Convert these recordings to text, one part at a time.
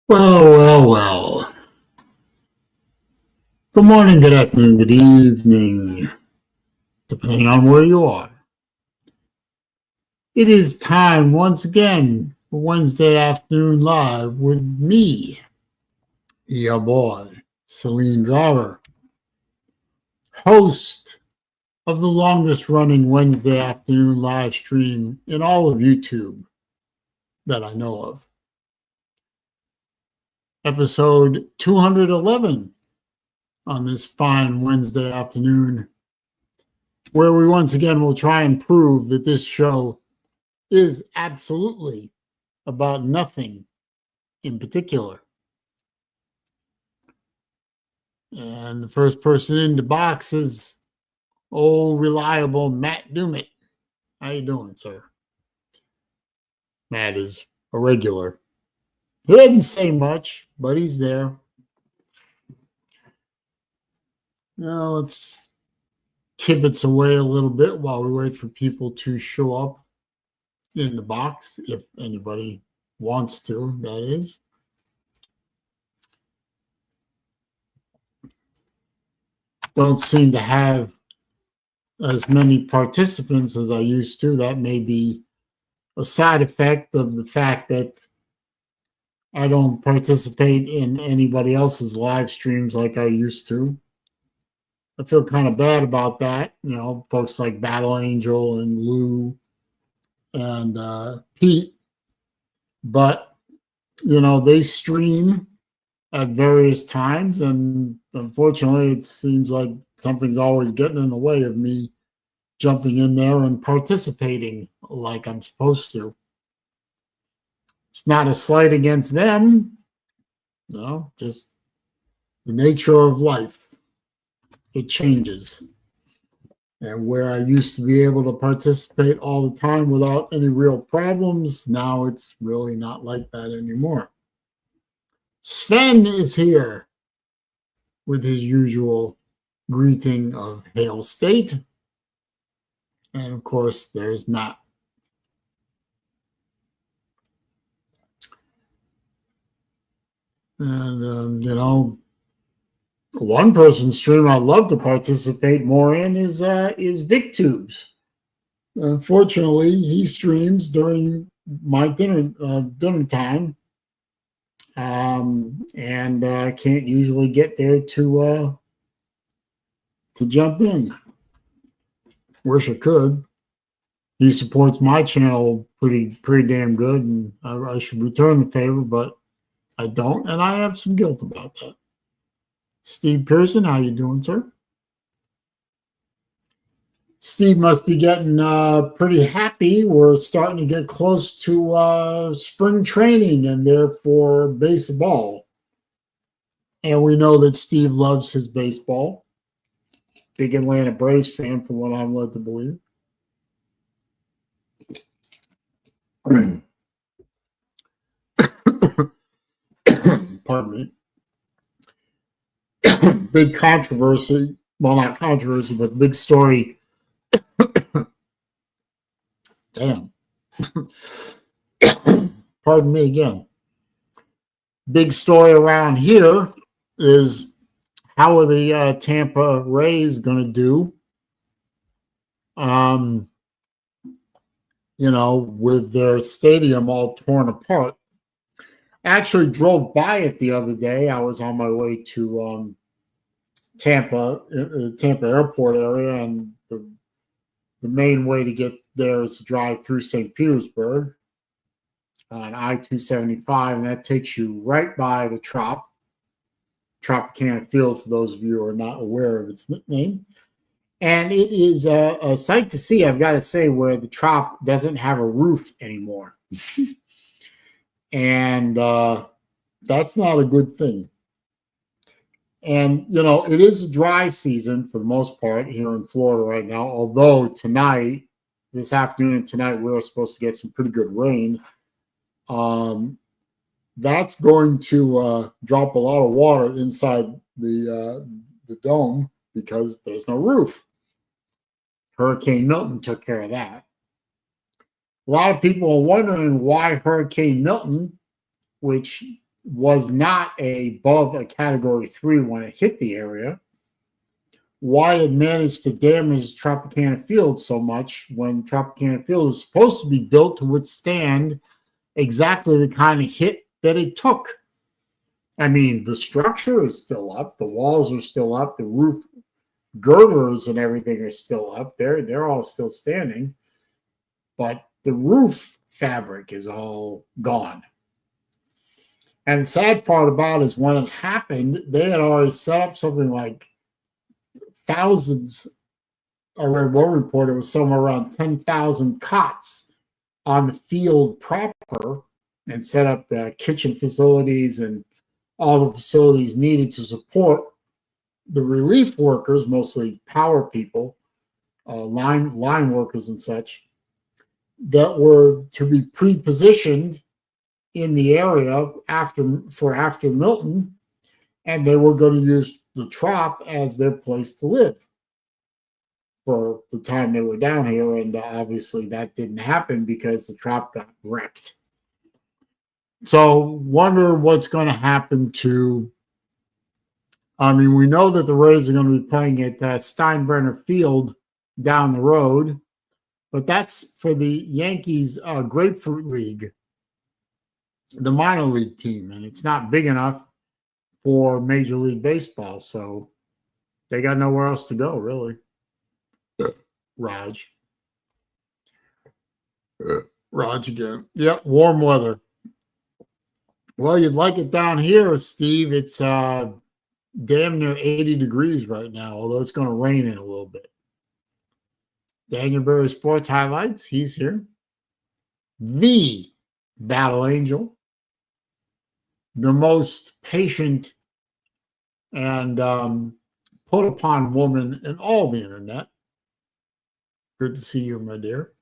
Well. Good morning, good afternoon, good evening, depending on where you are. It is time once again for Wednesday Afternoon Live with me, your boy, SaleenDriver, host of the longest running Wednesday Afternoon live stream in all of YouTube that I know of. Episode 211 on this fine Wednesday afternoon, where we once again will try and prove that this show is absolutely about nothing in particular. And the first person in the box is old reliable Matt Dumit. How you doing, sir? Matt is a regular. He didn't say much, but he's there. Now let's kibitz away a little bit while we wait for people to show up in the box, if anybody wants to, that is. Don't seem to have as many participants as I used to. That may be a side effect of the fact that I don't participate in anybody else's live streams like I used to. I feel kind of bad about that. You know, folks like Battle Angel and Lou and Pete. But, you know, they stream at various times, and unfortunately, it seems like something's always getting in the way of me jumping in there and participating like I'm supposed to. It's not a slight against them, no, just the nature of life. It changes. And where I used to be able to participate all the time without any real problems, now it's really not like that anymore. Sven is here with his usual greeting of Hail State. And of course, there's Matt. And, you know, one person's stream I'd love to participate more in is VicTubes. Unfortunately, he streams during my dinner time, and I can't usually get there to jump in. Wish I could. He supports my channel pretty damn good, and I should return the favor, but I don't, and I have some guilt about that. Steve Pearson, how you doing, sir? Steve must be getting pretty happy. We're starting to get close to spring training and therefore baseball. And we know that Steve loves his baseball. Big Atlanta Braves fan, from what I'm led to believe. Pardon me. Big controversy. Well, not controversy, but big story. Damn. Pardon me again. Big story around here is how are the Tampa Rays going to do? You know, with their stadium all torn apart. I actually drove by it the other day. I was on my way to Tampa airport area, and the main way to get there is to drive through St. Petersburg on I-275, and that takes you right by the Tropicana Field, for those of you who are not aware of its nickname. And it is a sight to see, I've got to say, where the Trop doesn't have a roof anymore. And that's not a good thing. And, you know, it is a dry season for the most part here in Florida right now, although this afternoon and tonight, we're supposed to get some pretty good rain. That's going to drop a lot of water inside the dome because there's no roof. Hurricane Milton took care of that. A lot of people are wondering why Hurricane Milton, which was not above a Category 3 when it hit the area, why it managed to damage Tropicana Field so much when Tropicana Field is supposed to be built to withstand exactly the kind of hit that it took. I mean, the structure is still up, the walls are still up, the roof girders and everything are still up. They're all still standing, but the roof fabric is all gone. And the sad part about it is when it happened, they had already set up something like thousands. I read one report, it was somewhere around 10,000 cots on the field proper, and set up kitchen facilities and all the facilities needed to support the relief workers, mostly power people, line workers and such, that were to be pre-positioned in the area after Milton, and they were going to use the Trop as their place to live for the time they were down here. And obviously that didn't happen because the Trop got wrecked. So wonder what's going to happen to, I mean, we know that the Rays are going to be playing at Steinbrenner Field down the road, but that's for the Yankees Grapefruit League, the minor league team, and it's not big enough for Major League Baseball, so they got nowhere else to go, really. Raj again. Yep, warm weather. Well, you'd like it down here, Steve. It's damn near 80 degrees right now, although it's going to rain in a little bit. Daniel Berry Sports Highlights. He's here. The Battle Angel. The most patient and put upon woman in all the internet. Good to see you, my dear.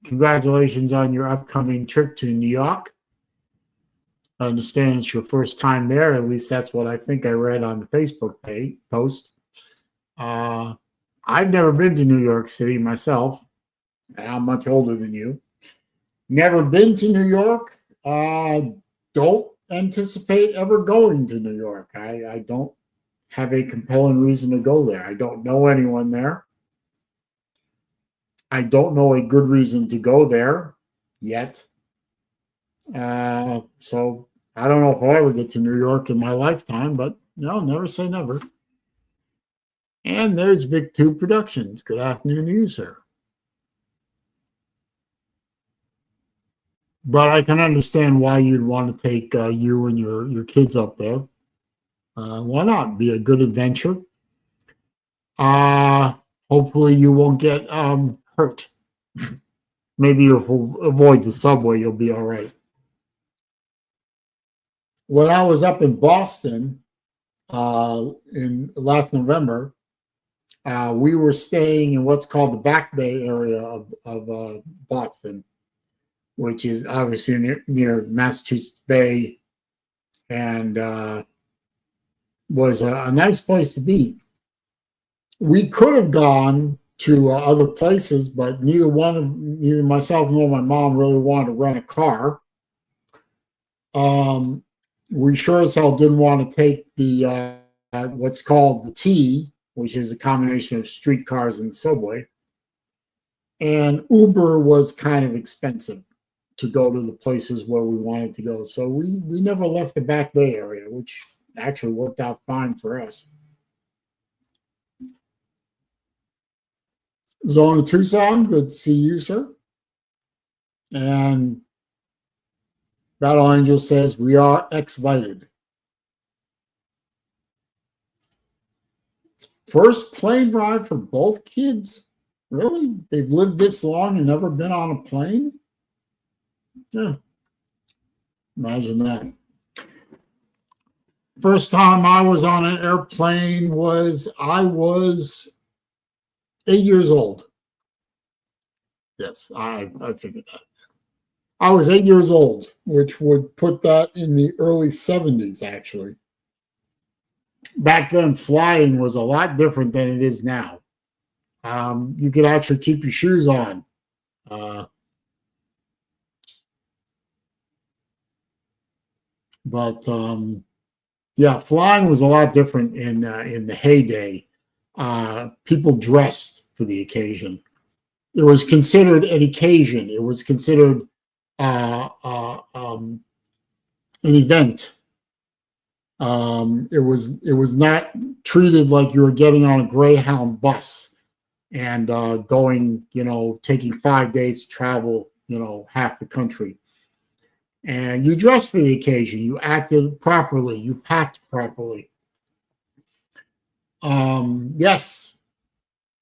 Congratulations on your upcoming trip to New York. I understand it's your first time there. At least that's what I think I read on the Facebook post. I've never been to New York City myself, and I'm much older than you. Never been to New York. Don't anticipate ever going to New York. I don't have a compelling reason to go there. I don't know anyone there. I don't know a good reason to go there yet. So I don't know if I'll ever get to New York in my lifetime, but no, never say never. And there's Vic 2 Productions. Good afternoon to you, sir. But I can understand why you'd want to take you and your kids up there. Why not? Be a good adventure. Hopefully you won't get hurt. Maybe you'll avoid the subway. You'll be all right. When I was up in Boston in last November, we were staying in what's called the Back Bay area of Boston, which is obviously near Massachusetts Bay, and was a nice place to be. We could have gone to other places, but neither myself nor my mom really wanted to rent a car. We sure as hell didn't want to take the what's called the T, which is a combination of streetcars and subway. And Uber was kind of expensive to go to the places where we wanted to go. So we never left the Back Bay area, which actually worked out fine for us. Zone of Tucson, good to see you, sir. And Battle Angel says, we are excited. First plane ride for both kids? Really? They've lived this long and never been on a plane? Yeah. Imagine that. First time I was on an airplane I was 8 years old. Yes, I figured that. I was 8 years old, which would put that in the early 70s, actually. Back then, flying was a lot different than it is now. You could actually keep your shoes on. But yeah, flying was a lot different in the heyday. People dressed for the occasion. It was considered an occasion. It was considered an event. It was not treated like you were getting on a Greyhound bus and going, taking 5 days to travel, half the country. And you dressed for the occasion. You acted properly. You packed properly. Yes,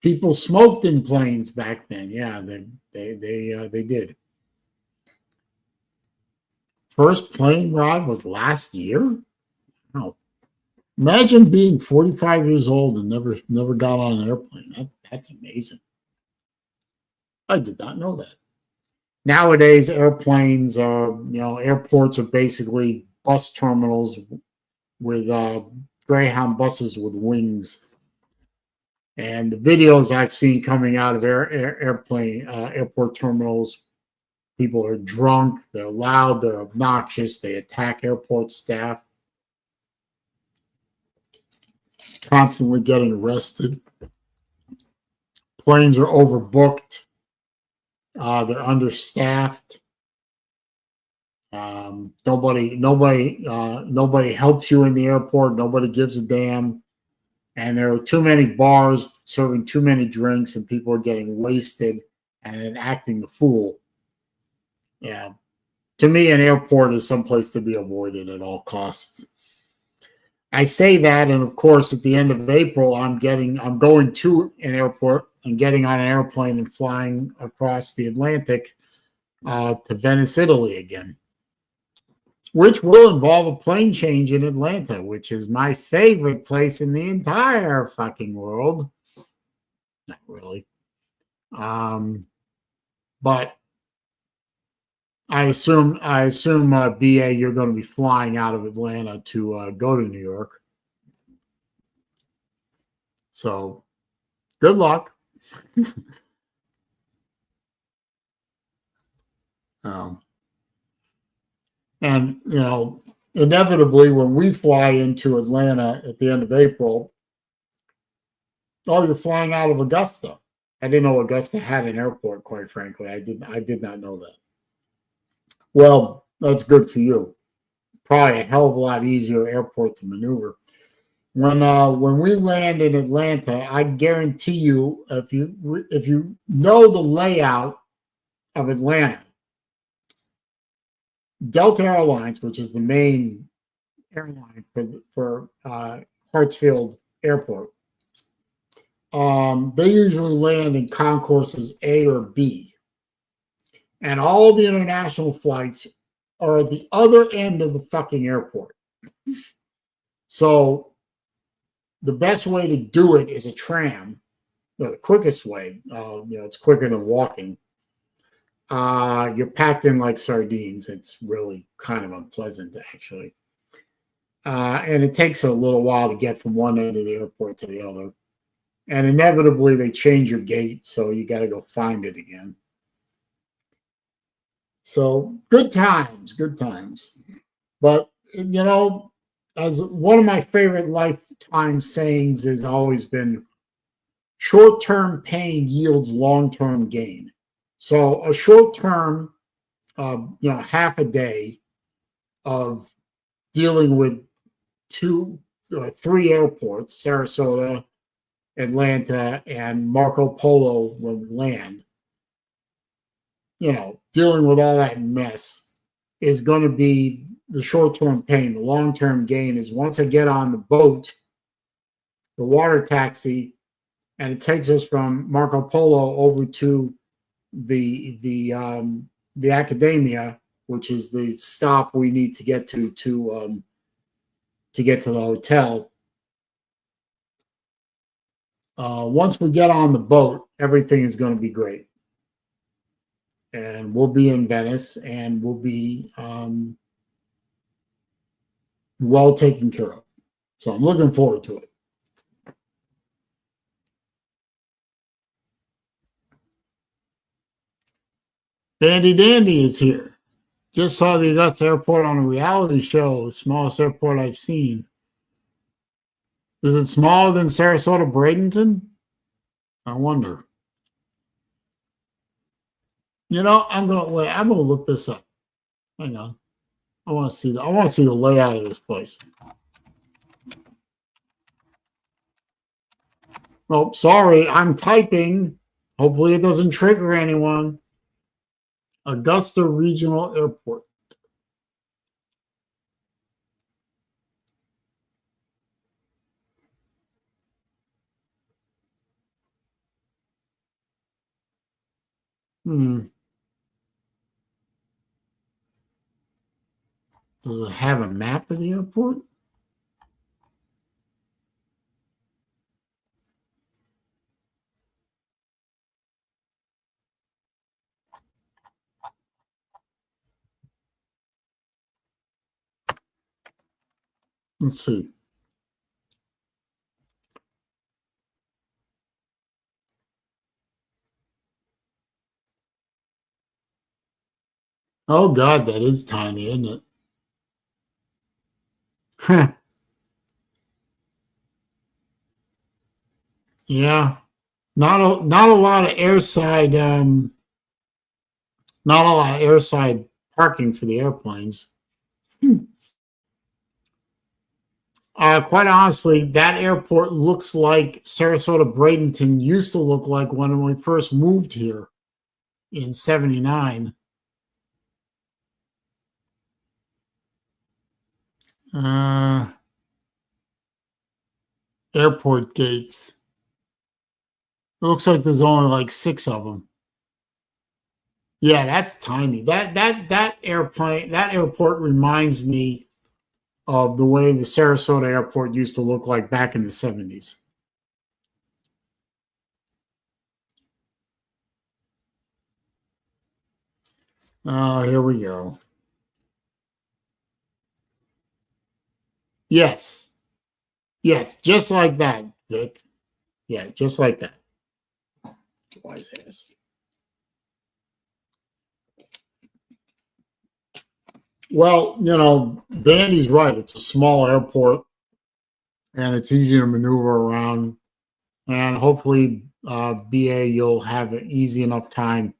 people smoked in planes back then. Yeah, they did. First plane ride was last year. Wow. Imagine being 45 years old and never got on an airplane. That's amazing. I did not know that. Nowadays, airplanes are, airports are basically bus terminals with Greyhound buses with wings. And the videos I've seen coming out of airport terminals, people are drunk, they're loud, they're obnoxious, they attack airport staff, constantly getting arrested. Planes are overbooked. They're understaffed. Nobody helps you in the airport. Nobody gives a damn. And there are too many bars serving too many drinks, and people are getting wasted and acting the fool. Yeah. To me, an airport is someplace to be avoided at all costs. I say that, and of course, at the end of April, I'm going to an airport and getting on an airplane and flying across the Atlantic to Venice, Italy again, which will involve a plane change in Atlanta, which is my favorite place in the entire fucking world. Not really. But I assume BA, you're going to be flying out of Atlanta to go to New York. So good luck. And, inevitably, when we fly into Atlanta at the end of April, you're flying out of Augusta. I didn't know Augusta had an airport, quite frankly. I did not know that. Well, that's good for you. Probably a hell of a lot easier airport to maneuver. When we land in Atlanta, I guarantee you, if you know the layout of Atlanta, Delta Airlines, which is the main airline for Hartsfield Airport, they usually land in concourses A or B, and all the international flights are at the other end of the fucking airport. So the best way to do it is a tram. The quickest way, it's quicker than walking. You're packed in like sardines. It's really kind of unpleasant, actually. And it takes a little while to get from one end of the airport to the other. And inevitably, they change your gate, so you got to go find it again. So good times. But, as one of my favorite lifetime sayings has always been, short-term pain yields long-term gain. So a short-term, half a day of dealing with 2 or 3 airports, Sarasota, Atlanta, and Marco Polo when we land, dealing with all that mess is going to be the short-term pain. The long-term gain is once I get on the boat, the water taxi, and it takes us from Marco Polo over to the Academia, which is the stop we need to get to get to the hotel. Once we get on the boat, everything is going to be great. And we'll be in Venice, and we'll be well taken care of. So I'm looking forward to it. Dandy is here. Just saw the Augusta airport on a reality show, the smallest airport I've seen. Is it smaller than Sarasota Bradenton? I wonder. You know, I'm gonna look this up. Hang on. I want to see the layout of this place. Oh, sorry, I'm typing. Hopefully it doesn't trigger anyone. Augusta Regional Airport. Does it have a map of the airport? Let's see. Oh God, that is tiny, isn't it? Huh. Yeah. Not a lot of airside not a lot of airside parking for the airplanes. Quite honestly, that airport looks like Sarasota Bradenton used to look like when we first moved here in '79. Airport gates. It looks like there's only like 6 of them. Yeah, that's tiny. That airport reminds me of the way the Sarasota airport used to look like back in the '70s. Oh, here we go. Yes. Yes, just like that, Vic. Yeah, just like that. Wise ass. Well, you know, Danny's right. It's a small airport and it's easy to maneuver around. And hopefully, BA, you'll have an easy enough time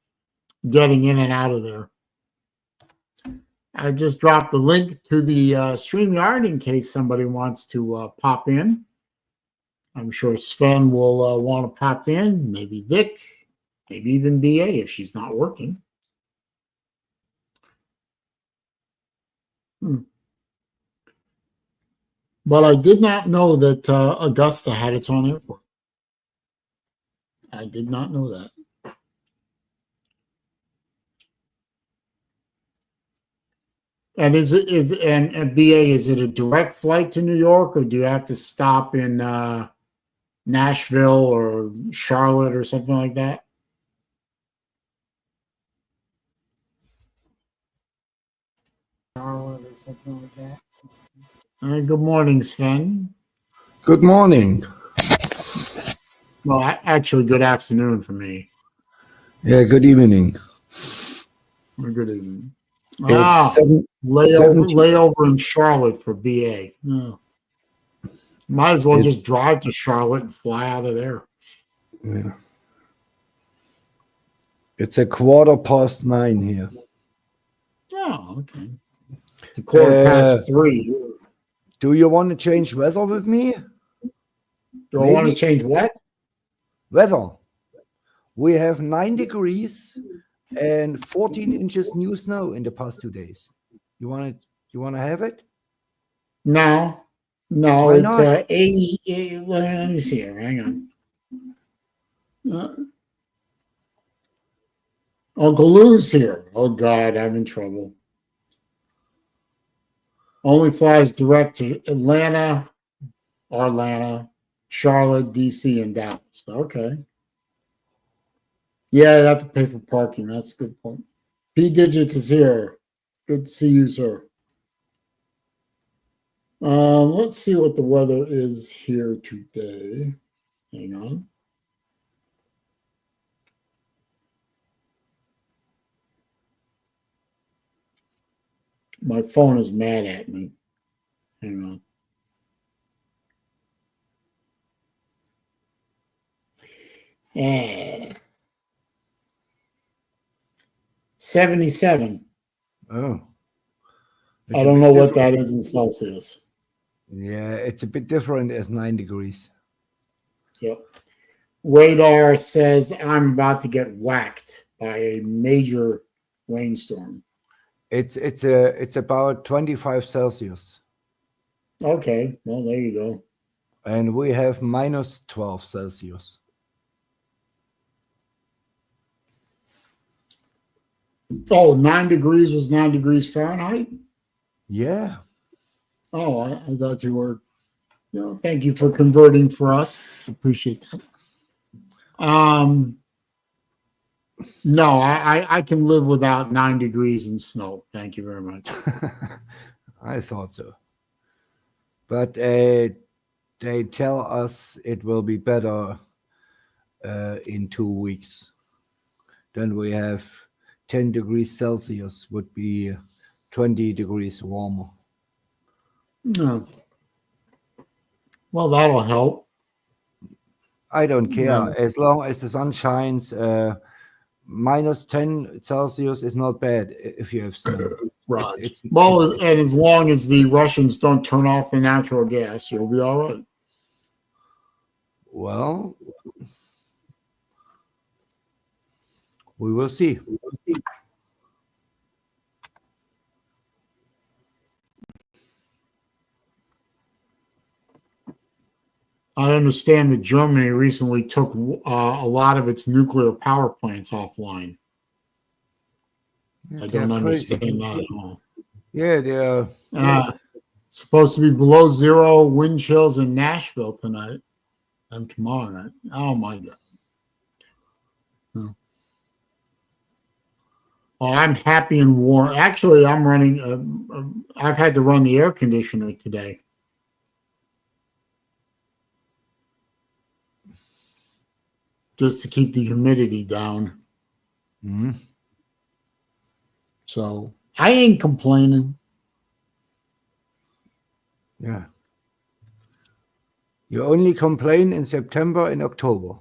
getting in and out of there. I just dropped the link to the StreamYard in case somebody wants to pop in. I'm sure Sven will want to pop in, maybe Vic, maybe even BA if she's not working. But I did not know that Augusta had its own airport. I did not know that. And and BA, is it a direct flight to New York, or do you have to stop in Nashville or Charlotte or something like that? Charlotte or something like that. Good morning, Sven. Good morning. Well, actually, good afternoon for me. Yeah, good evening. Or good evening. It's Layover in Charlotte for BA. Oh. Might as well just drive to Charlotte and fly out of there. Yeah. It's 9:15 here. Oh, okay. It's 3:15. Do you want to change weather with me? Do I want to change what? Weather. We have 9 degrees and 14 inches new snow in the past 2 days. You want to have it? No. No, why it's not? 80. Let me see here. Hang on. Uncle Lou's here. Oh, God, I'm in trouble. Only flies direct to Atlanta, Charlotte, DC, and Dallas. Okay. Yeah, I'd have to pay for parking. That's a good point. P Digits is here. Good to see you, sir. Let's see what the weather is here today. Hang on. My phone is mad at me. Hang on. Eh. 77. Oh. I don't know what that is in Celsius. Yeah, it's a bit different as 9 degrees. Yep. Radar says I'm about to get whacked by a major rainstorm. It's about 25 Celsius. Okay, well there you go. And we have minus 12 Celsius. Oh, 9 degrees was 9 degrees Fahrenheit? Yeah. Oh, I thought you were. Thank you for converting for us. Appreciate that. No, I can live without 9 degrees and snow. Thank you very much. I thought so. But they tell us it will be better in 2 weeks. Then we have 10 degrees Celsius would be 20 degrees warmer. No. Well, that'll help. I don't care. No. As long as the sun shines, minus 10 Celsius is not bad if you have snow. Right. Well, and as long as the Russians don't turn off the natural gas, you'll be all right. Well, we will see. I understand that Germany recently took a lot of its nuclear power plants offline. I don't understand that at all. Yeah, they're supposed to be below zero wind chills in Nashville tonight and tomorrow night. Oh my God. Well, I'm happy and warm. Actually, I'm running. I've had to run the air conditioner today. Just to keep the humidity down. Mm-hmm. So I ain't complaining. Yeah. You only complain in September and October.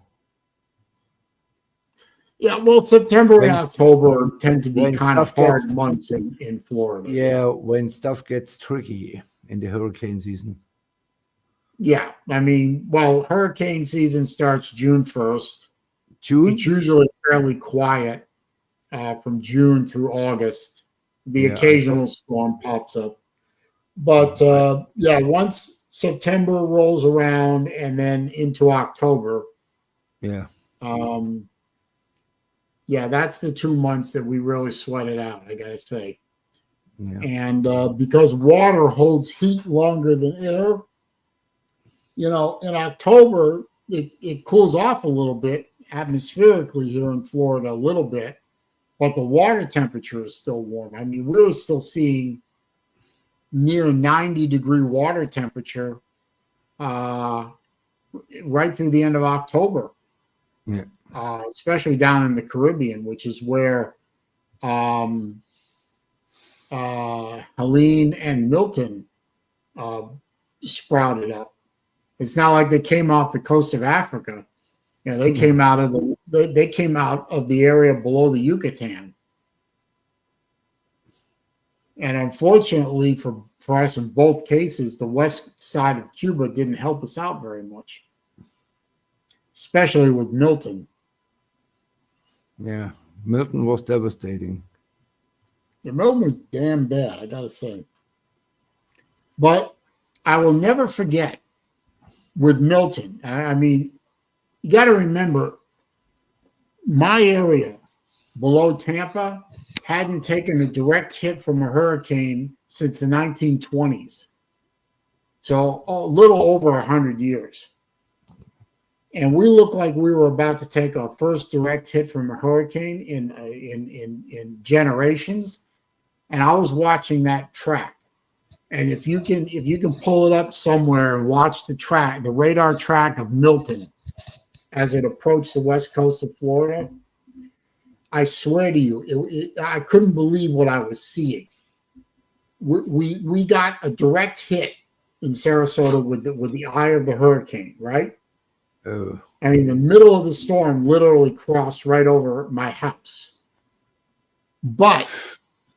Yeah, well, September and October tend to be kind of hard months in Florida. Yeah, when stuff gets tricky in the hurricane season. Yeah, I mean, well, hurricane season starts June 1st. June? It's usually fairly quiet from June through August. The occasional storm pops up. But, once September rolls around and then into October. That's the 2 months that we really sweat it out, I got to say. Yeah. And because water holds heat longer than air, in October, it cools off a little bit atmospherically here in Florida, a little bit, but the water temperature is still warm. I mean, we're still seeing near 90-degree water temperature right through the end of October. Yeah. Especially down in the Caribbean, which is where Helene and Milton sprouted up. It's not like they came off the coast of Africa. They came out of they came out of the area below the Yucatan. And unfortunately for us in both cases, the west side of Cuba didn't help us out very much, especially with Milton. Yeah, Milton was devastating. Yeah, Milton was damn bad, I gotta say. But I will never forget with Milton. I mean, you got to remember, my area below Tampa hadn't taken a direct hit from a hurricane since the 1920s. So a little over 100 years. And we looked like we were about to take our first direct hit from a hurricane in generations. And I was watching that track. And if you can pull it up somewhere and watch the radar track of Milton as it approached the west coast of Florida, I swear to you, I couldn't believe what I was seeing. we got a direct hit in Sarasota with the eye of the hurricane, right? Oh. I mean, the middle of the storm literally crossed right over my house. But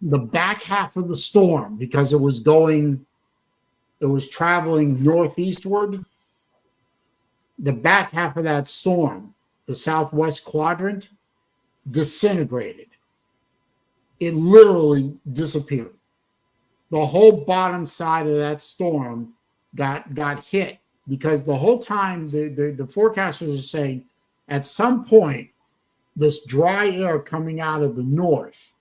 the back half of the storm, because it was traveling northeastward, the back half of that storm, the southwest quadrant, disintegrated. It literally disappeared. The whole bottom side of that storm got hit, because the whole time the forecasters are saying at some point this dry air coming out of the north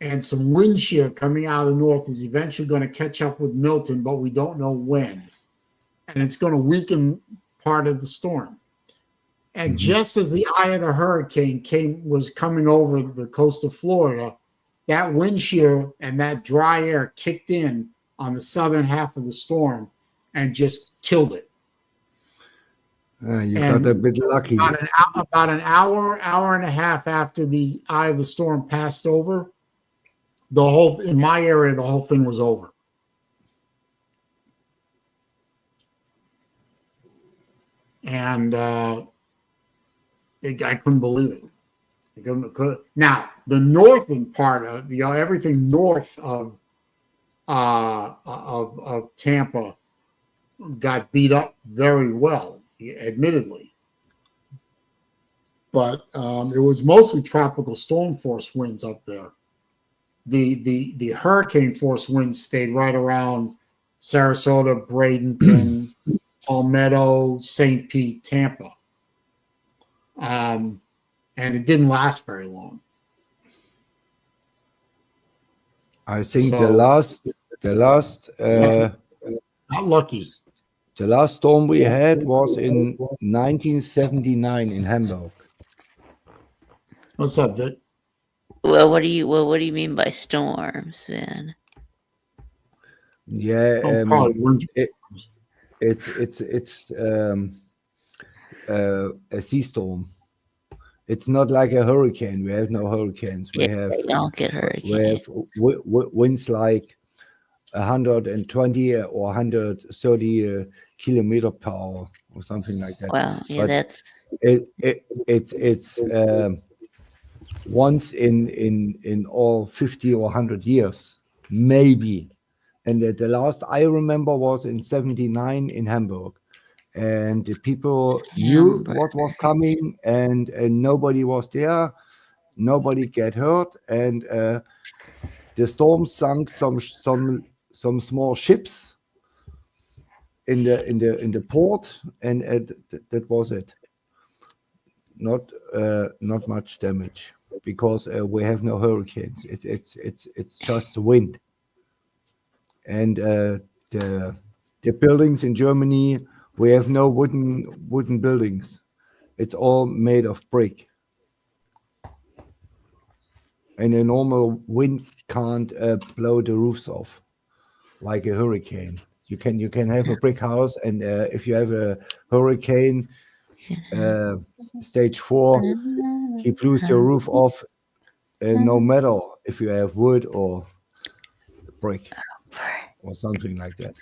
and some wind shear coming out of the north is eventually going to catch up with Milton, but we don't know when. And it's going to weaken part of the storm. And just as the eye of the hurricane was coming over the coast of Florida, that wind shear and that dry air kicked in on the southern half of the storm and just killed it. You got a bit lucky. About an hour and a half after the eye of the storm passed over, in my area, the whole thing was over. And I couldn't believe it. Now, the northern part of everything north of Tampa got beat up very well, admittedly. But it was mostly tropical storm force winds up there. The hurricane force winds stayed right around Sarasota, Bradenton, Palmetto, St. Pete, Tampa. And it didn't last very long. I think the last not lucky. The last storm we had was in 1979 in Hamburg. What's up, Vic? Well, what do you mean by storms, Vin? Yeah, it's a sea storm. It's not like a hurricane. We have no hurricanes. We don't get hurricanes. We have winds like 120 or 130 kilometer per hour or something like that. Well, yeah, but it's once in all 50 or 100 years, maybe. And the last I remember was in 79 in Hamburg. And the people knew what was coming, and nobody was there. Nobody get hurt, and the storm sunk some small ships in the port, and that was it. Not much damage, because we have no hurricanes. It's just wind, and the buildings in Germany. We have no wooden buildings. It's all made of brick. And a normal wind can't blow the roofs off like a hurricane. You can have a brick house, and if you have a hurricane, stage 4, he blows your roof off, no matter if you have wood or brick or something like that.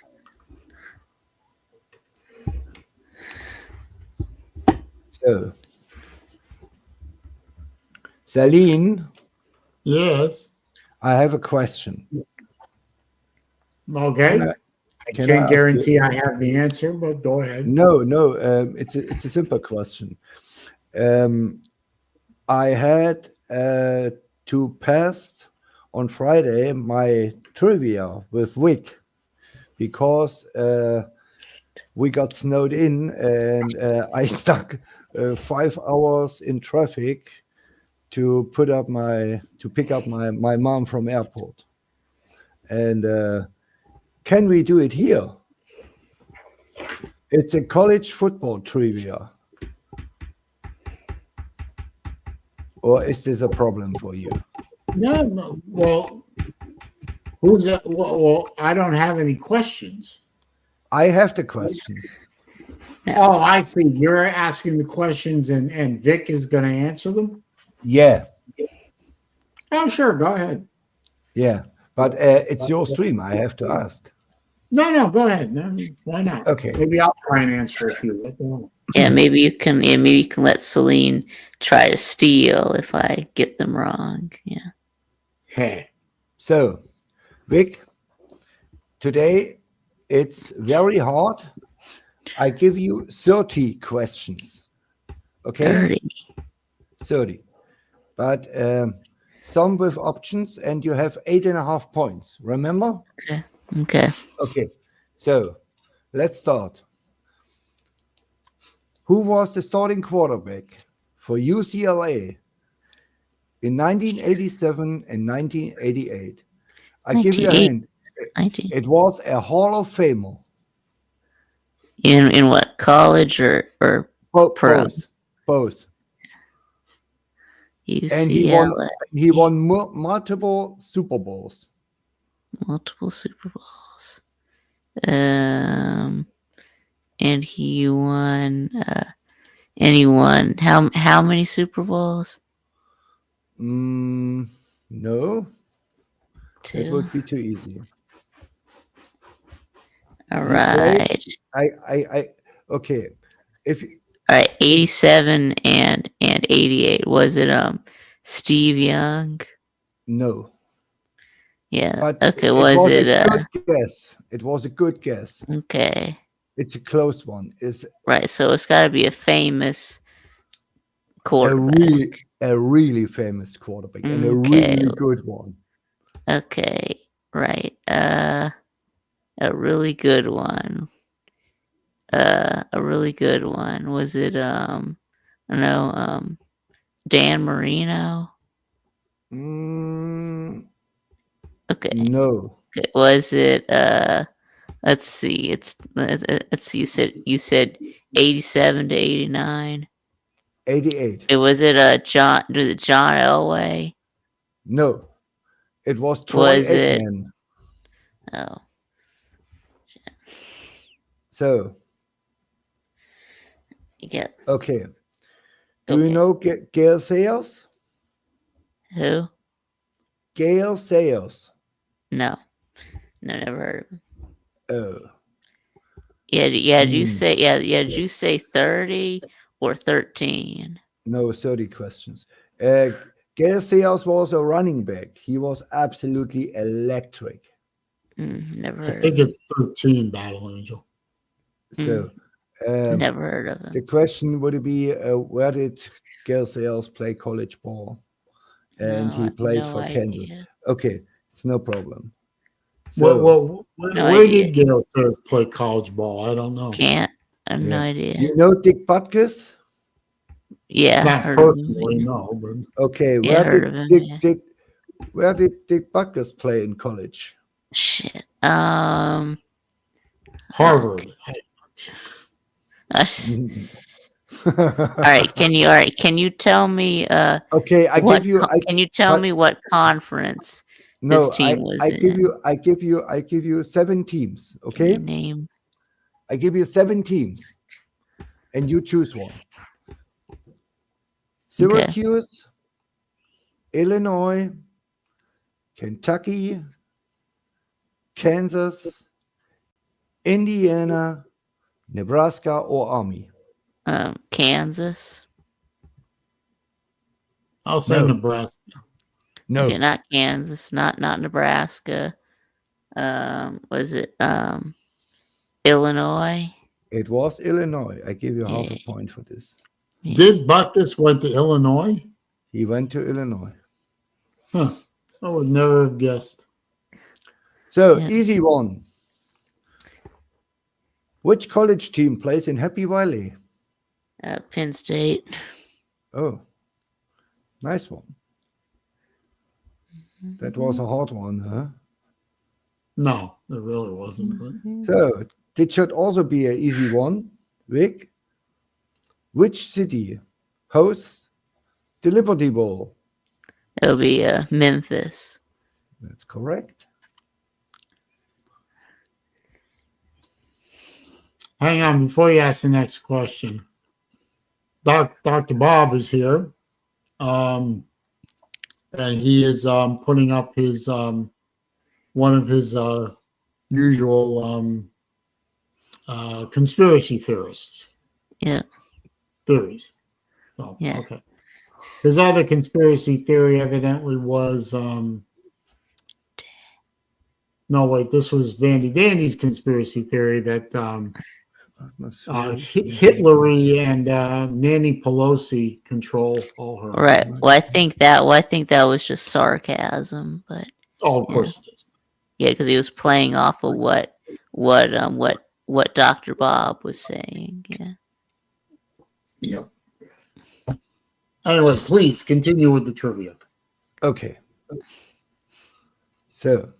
So, Saleen. Yes. I have a question. Okay. I can't guarantee I have the answer, but go ahead. No. It's a simple question. I had to pass on Friday my trivia with Vic, because we got snowed in, and I stuck 5 hours in traffic to pick up my mom from airport. And can we do it here? It's a college football trivia. Or is this a problem for you? No. Well, who's that? Well, I don't have any questions. I have the questions. Oh, I see. You're asking the questions, and Vic is going to answer them? Yeah. Oh, sure. Go ahead. Yeah. But it's your stream. I have to ask. No, go ahead. No, why not? Okay. Maybe I'll try and answer a few. I don't know. Yeah, maybe you can. Yeah, maybe you can let Saleen try to steal if I get them wrong. Yeah. Hey, So, Vic, today it's very hard. I give you 30 questions. Okay? 30. 30. But some with options, and you have 8.5 points. Remember? Okay. Okay. Okay. So, let's start. Who was the starting quarterback for UCLA in 1987 and 1988? I give you a 1980. hint. 19. It was a Hall of Famer. In what, college or Pro. Both. UCLA? And he won multiple Super Bowls. Multiple Super Bowls. And he won. How many Super Bowls? No, it 2. would be too easy. All He right. played- okay. If All right. 87 and 88. Was it Steve Young? no, Yeah. but Okay. it Was was it? a good guess. It was a good guess. Okay. It's a close one. It's Right. So it's got to be a famous quarterback. a really famous quarterback and a Okay. really good one. Okay. Right. A really good one. A really good one. Was it I don't know, Dan Marino? Okay. No, Okay. Was it let's see. Let's see. You said 87 to 89. 88. Was it John Elway? No, it was Troy Was it? Aikman. Oh. So, Yeah. okay. Do Okay. you know Gail Sayers? Who? Gail Sayers. No, never heard of him. Oh. Yeah, did you say did you say 30 or 13? No, 30 questions. Gail Sayers was a running back. He was absolutely electric. Never I heard think of him. it's 13, Battle Angel. So, Never heard of him. the question would be, where did Gail Sayers play college ball? And No, he played no for Kansas. idea. Okay, it's no problem. So, Where did Gail Sayers play college ball? I don't know. Can't. I have no yeah. idea. You know Dick Butkus? Yeah, Not heard of him. personally, no. But Okay, Yeah, heard of him. Yeah. where did Dick Butkus play in college? Shit. Harvard. All right. Can you tell me? Okay, Can you tell me what conference this team was I in? give you 7 teams. Can Okay, you name? I give you 7 teams, and you choose one. Syracuse, Illinois, Kentucky, Kansas, Indiana, Nebraska, or Army. Kansas. I'll say No. Nebraska. No, Okay, not Kansas, not Nebraska. Was it Illinois? it was Illinois. I give you half Yeah. a point for this. Yeah. Did Butkus went to Illinois? He went to Illinois. Huh. I would never have guessed. So, Yeah. easy one. Which college team plays in Happy Valley? Penn State. Oh, nice one. That was a hard one, huh? No, it really wasn't. But So, it should also be an easy one. Vic, which city hosts the Liberty Bowl? It'll be Memphis. That's correct. hang on, before you ask the next question, Dr. Bob is here, and he is putting up his one of his usual conspiracy theorists theories. Oh, Yeah. okay. His other conspiracy theory evidently was no, wait, this was Vandy Dandy's conspiracy theory that Hillary and Nancy Pelosi control all her. Right. actions. Well, I think that was just sarcasm, but Oh, of yeah. course it is. Yeah, because he was playing off of what Dr. Bob was saying. Yeah. Yep. Anyway, please continue with the trivia. Okay. So,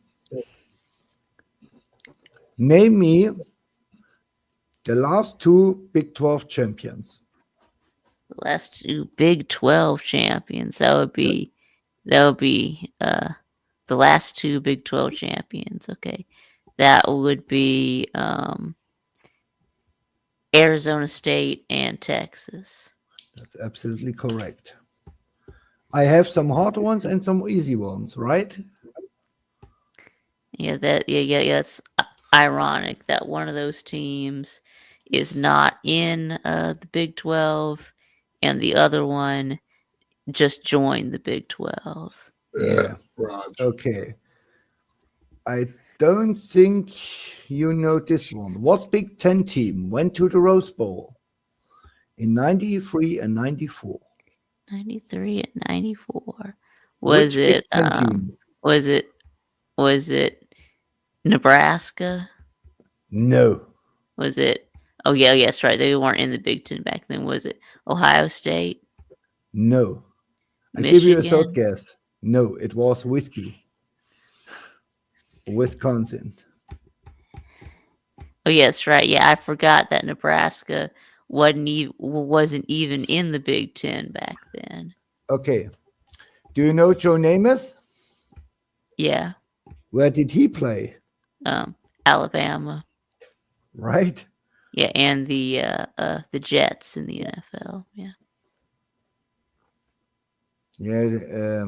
name me the last two Big 12 champions. The last two Big 12 champions. That would be the last two Big 12 champions. Okay. That would be Arizona State and Texas. That's absolutely correct. I have some hard ones and some easy ones, right? Yeah, that's ironic that one of those teams is not in the Big 12 and the other one just joined the Big 12. Yeah. Raj. Okay. I don't think you know this one. What Big Ten team went to the Rose Bowl in 93 and 94? 93 and 94. Which Big Ten team? Was it Nebraska? No. Was it Oh yeah, yes, right. They weren't in the Big Ten back then. Was it Ohio State? No. I give you a Michigan? third guess. No, it was whiskey. Wisconsin. Oh yeah, that's right. Yeah, I forgot that Nebraska wasn't even in the Big Ten back then. Okay. Do you know Joe Namath? Yeah. Where did he play? Alabama. Right? Yeah, and the Jets in the NFL. Yeah. Yeah.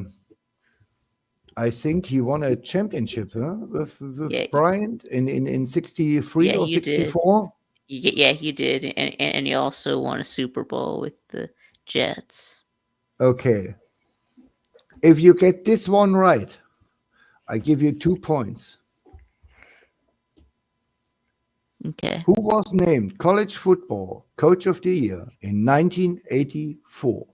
I think he won a championship with Yeah. Bryant in 63 Yeah, or you did. 64. Yeah, he did, and he also won a Super Bowl with the Jets. Okay. If you get this one right, I give you 2 points. Okay. Who was named College Football Coach of the Year in 1984?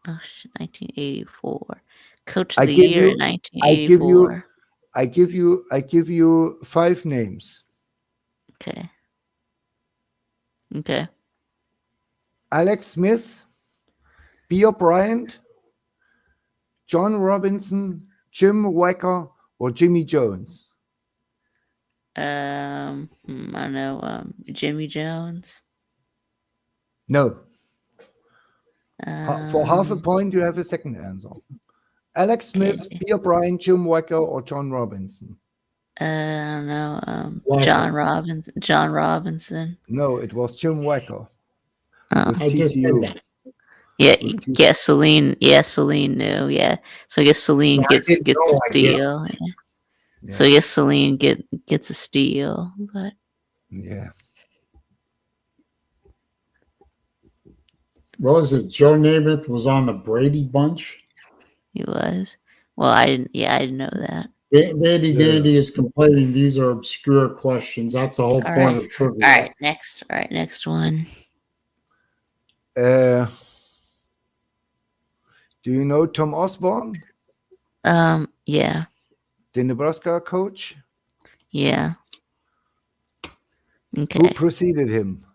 Oh, 1984. Coach I of the give Year you- in 1984. I give you 5 names. Okay. Okay. Alex Smith, Bear Bryant, John Robinson, Jim Wacker, or Jimmy Jones? I know. Jimmy Jones. No. For half a point, you have a second answer. Alex Smith, Okay. Bear Bryant, Jim Wacker, or John Robinson? I don't know. Wacker. John Robinson. No, it was Jim Wacker. Oh. With I just said TCU. that. Yeah, With TCU. yeah, Celine. Yeah, Celine knew. Yeah, so I guess Celine No, I gets didn't the know, I steal. Yeah. Yeah. So I guess Celine gets a steal, but Yeah. What was it? Joe Namath was on the Brady Bunch. he was. Well, I didn't. Yeah, I didn't know that. Vandy Dandy is complaining these are obscure questions. That's the whole All point right. of trivia. All right, next. All right, next one. Do you know Tom Osborne, Yeah, the Nebraska coach? yeah. Who Okay. preceded him?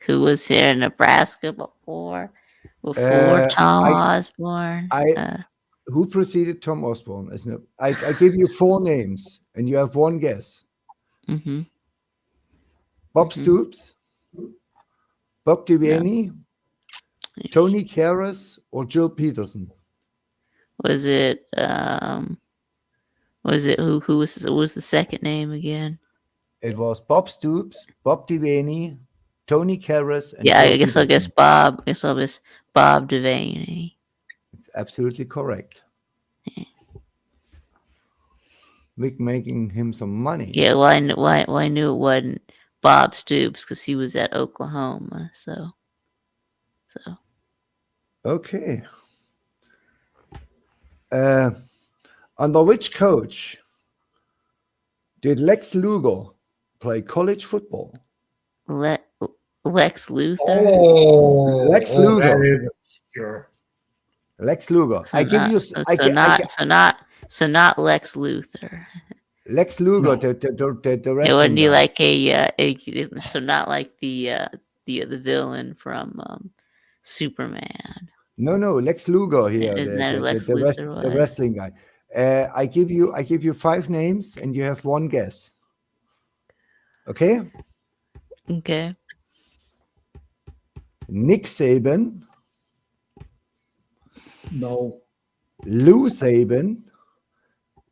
Who was here in Nebraska before Uh, Tom I- Osborne? Who preceded Tom Osborne? I give you 4 names, and you have 1 guess. Mm-hmm. Bob Mhm. Stoops, Bob Devaney, Tony Karras, or Jill Peterson? Was it who was the second name again? It was Bob Stoops, Bob Devaney, Tony Karras, and Yeah, Jill I guess Peterson. Bob. I guess I'll miss Bob Devaney. It's absolutely correct. making him some money. Yeah, well, I knew it wasn't Bob Stoops because he was at Oklahoma. So. Okay. Under which coach did Lex Luger play college football? Lex Luthor. Oh, Lex that Luger. is sure. Lex Luger. So I give not, you. so, I so gi- I not gi- so not so not Lex Luthor. Lex Luger, No. the It wrestling wouldn't be guy. like so not like the villain from Superman. No, Lex Luger here, Isn't that who Lex the Luthor the was? wrestling guy. I give you 5 names, and you have one guess. Okay. Okay. Nick Saban, No. Lou Saban,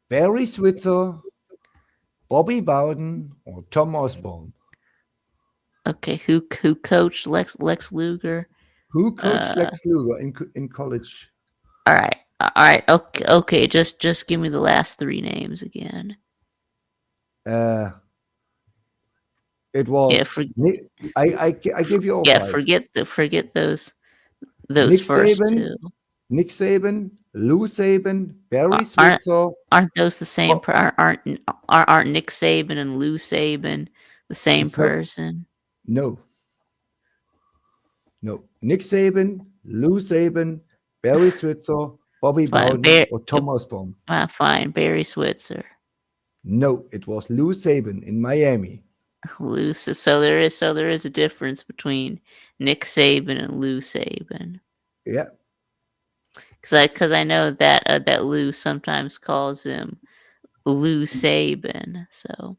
Barry Switzer, Bobby Bowden, or Tom Osborne. Okay. Who coached Lex Luger? Who coached Lex Luger in college? All right. All right. Okay. Okay. Just give me the last 3 names again. It was. Yeah. I give you all Yeah. 5. Forget those Nick first Saban, 2. Nick Saban, Lou Saban, Barry Aren't Switzer. aren't those the same? Aren't Nick Saban and Lou Saban the same It's not. person? No. Nick Saban, Lou Saban, Barry Switzer, Bobby Fine. Bowden, or Tom Osborne. Fine. Barry Switzer. No, it was Lou Saban in Miami. Lou. So there is a difference between Nick Saban and Lou Saban. Yeah. Because I know that that Lou sometimes calls him Lou Saban. So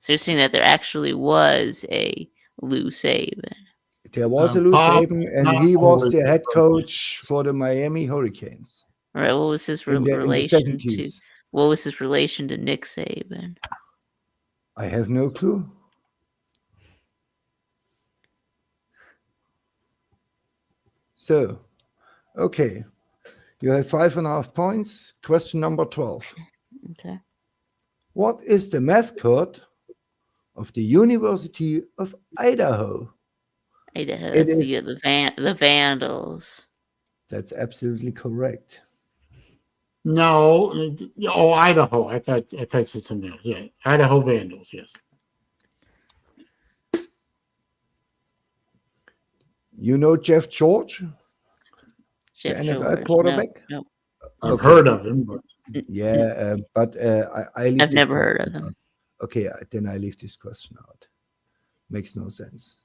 you're saying that there actually was a Lou Saban. There was a Lou Pop Saban, is and not he was always the head the coach for the Miami Hurricanes All right. What was his in the relation to? 70s. What was his relation to Nick Saban? I have no clue. So, okay. You have 5.5 points. Question number 12. Okay. What is the mascot of the University of Idaho? Idaho. It That's is. the Vandals. That's absolutely correct. No. Oh, Idaho. I thought you said something else. Yeah. Idaho Vandals, yes. You know Jeff George, Jeff the NFL George. quarterback? No. I've Okay. heard of him, but Yeah, but I leave I've this never heard question of him. out. Okay, then I leave this question out. Makes no sense.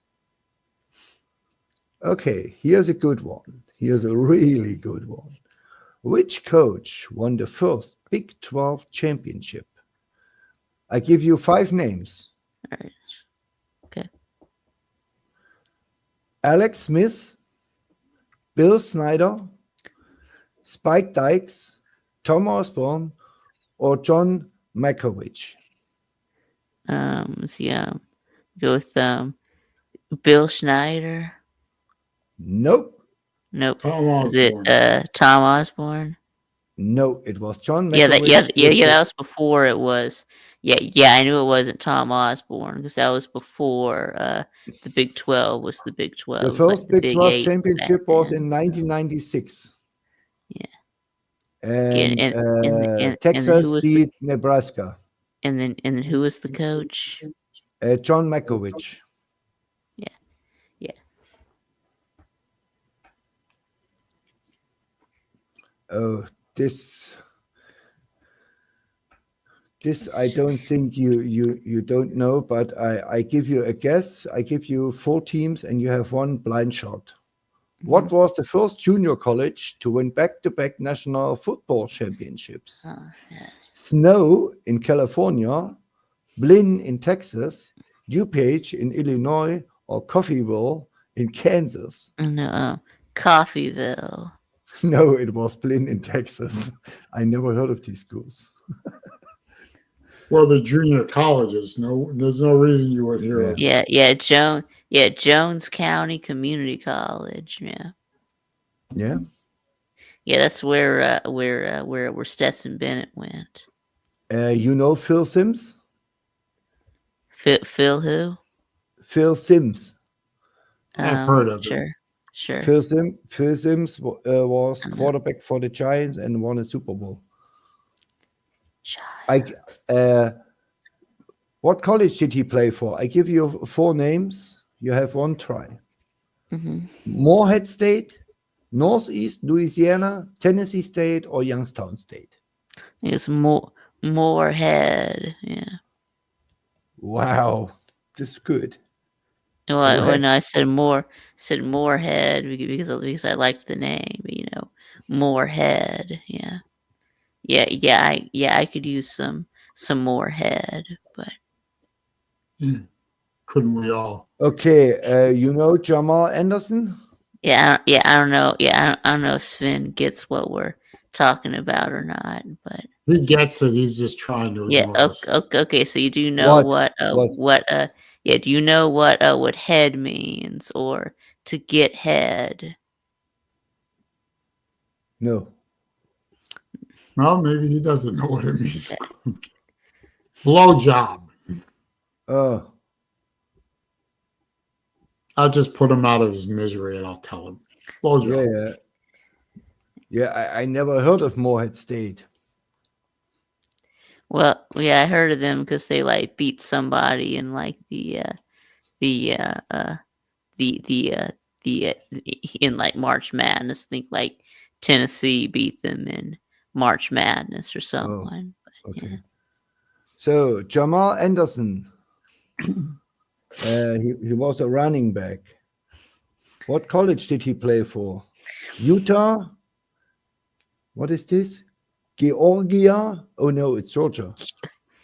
Okay, here's a good one. Here's a really good one. Which coach won the first Big 12 championship? I give you 5 names. All right. Okay. Alex Smith, Bill Snyder, Spike Dykes, Tom Osborne, or John Malkovich. Go with Bill Schneider. Nope. Nope. Tom Is it Osborne. Tom Osborne? No, it was John Yeah, Malkovich. that was before it was. Yeah. I knew it wasn't Tom Osborne because that was before the Big 12 was the Big 12. The It was like first the Big 12 8 championship back was then, in so. 1996. Yeah. And, And Texas who was beat Nebraska. and then who was the coach? John Malkovich. Yeah. Oh, this I don't think you don't know, but I give you a guess. I give you 4 teams, and you have 1 blind shot. What was the first junior college to win back-to-back national football championships? Oh, yeah. Snow in California, Blinn in Texas, DuPage in Illinois, or Coffeeville in Kansas? No, Coffeeville. No, it was Blinn in Texas. I never heard of these schools. Well, the junior colleges. No, there's no reason you would hear of. Jones County Community College. Yeah. Yeah. Yeah, that's where Stetson Bennett went. You know Phil Sims? Phil who? Phil Sims. I've heard of it. Sure. Phil Sims was I know. quarterback for the Giants and won a Super Bowl. Giants. What college did he play for? I give you 4 names. You have 1 try. Mm-hmm. Morehead State, Northeast Louisiana, Tennessee State, or Youngstown State? It's Morehead. Yeah. Wow, this is good. Well, Correct. when I said Morehead because I liked the name, Morehead. Yeah. I could use some Morehead, but Couldn't we all? Okay, you know Jamal Anderson? I don't know. I don't know if Sven gets what we're talking about or not, but He gets it. He's just trying to ignore us. okay. So you do know What? do you know what head means or to get head? No. Well, maybe he doesn't know what it means. Blowjob. Oh, I'll just put him out of his misery and I'll tell him. Blowjob. yeah. I never heard of Morehead State. Well, yeah, I heard of them because they like beat somebody in like the in like March Madness. I think like Tennessee beat them in March Madness or someone. Okay. Yeah. So Jamal Anderson, he was a running back. What college did he play for? Utah? What is this? Georgia? Oh no, it's Georgia.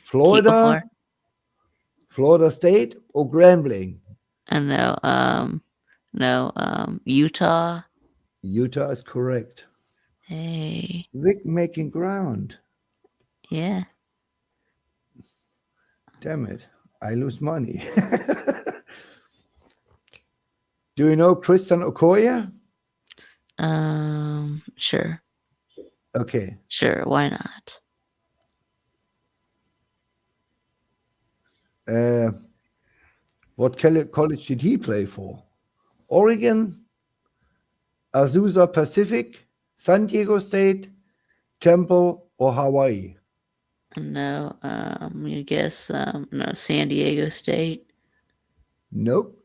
Florida? Florida State or Grambling? No, Utah. Utah is correct. Hey, Vic making ground. yeah. Damn it. I lose money. Do you know Christian Okoye? Sure. Okay. Sure, why not? What college did he play for? Oregon, Azusa Pacific, San Diego State, Temple, or Hawaii? No, you guess no, San Diego State. Nope.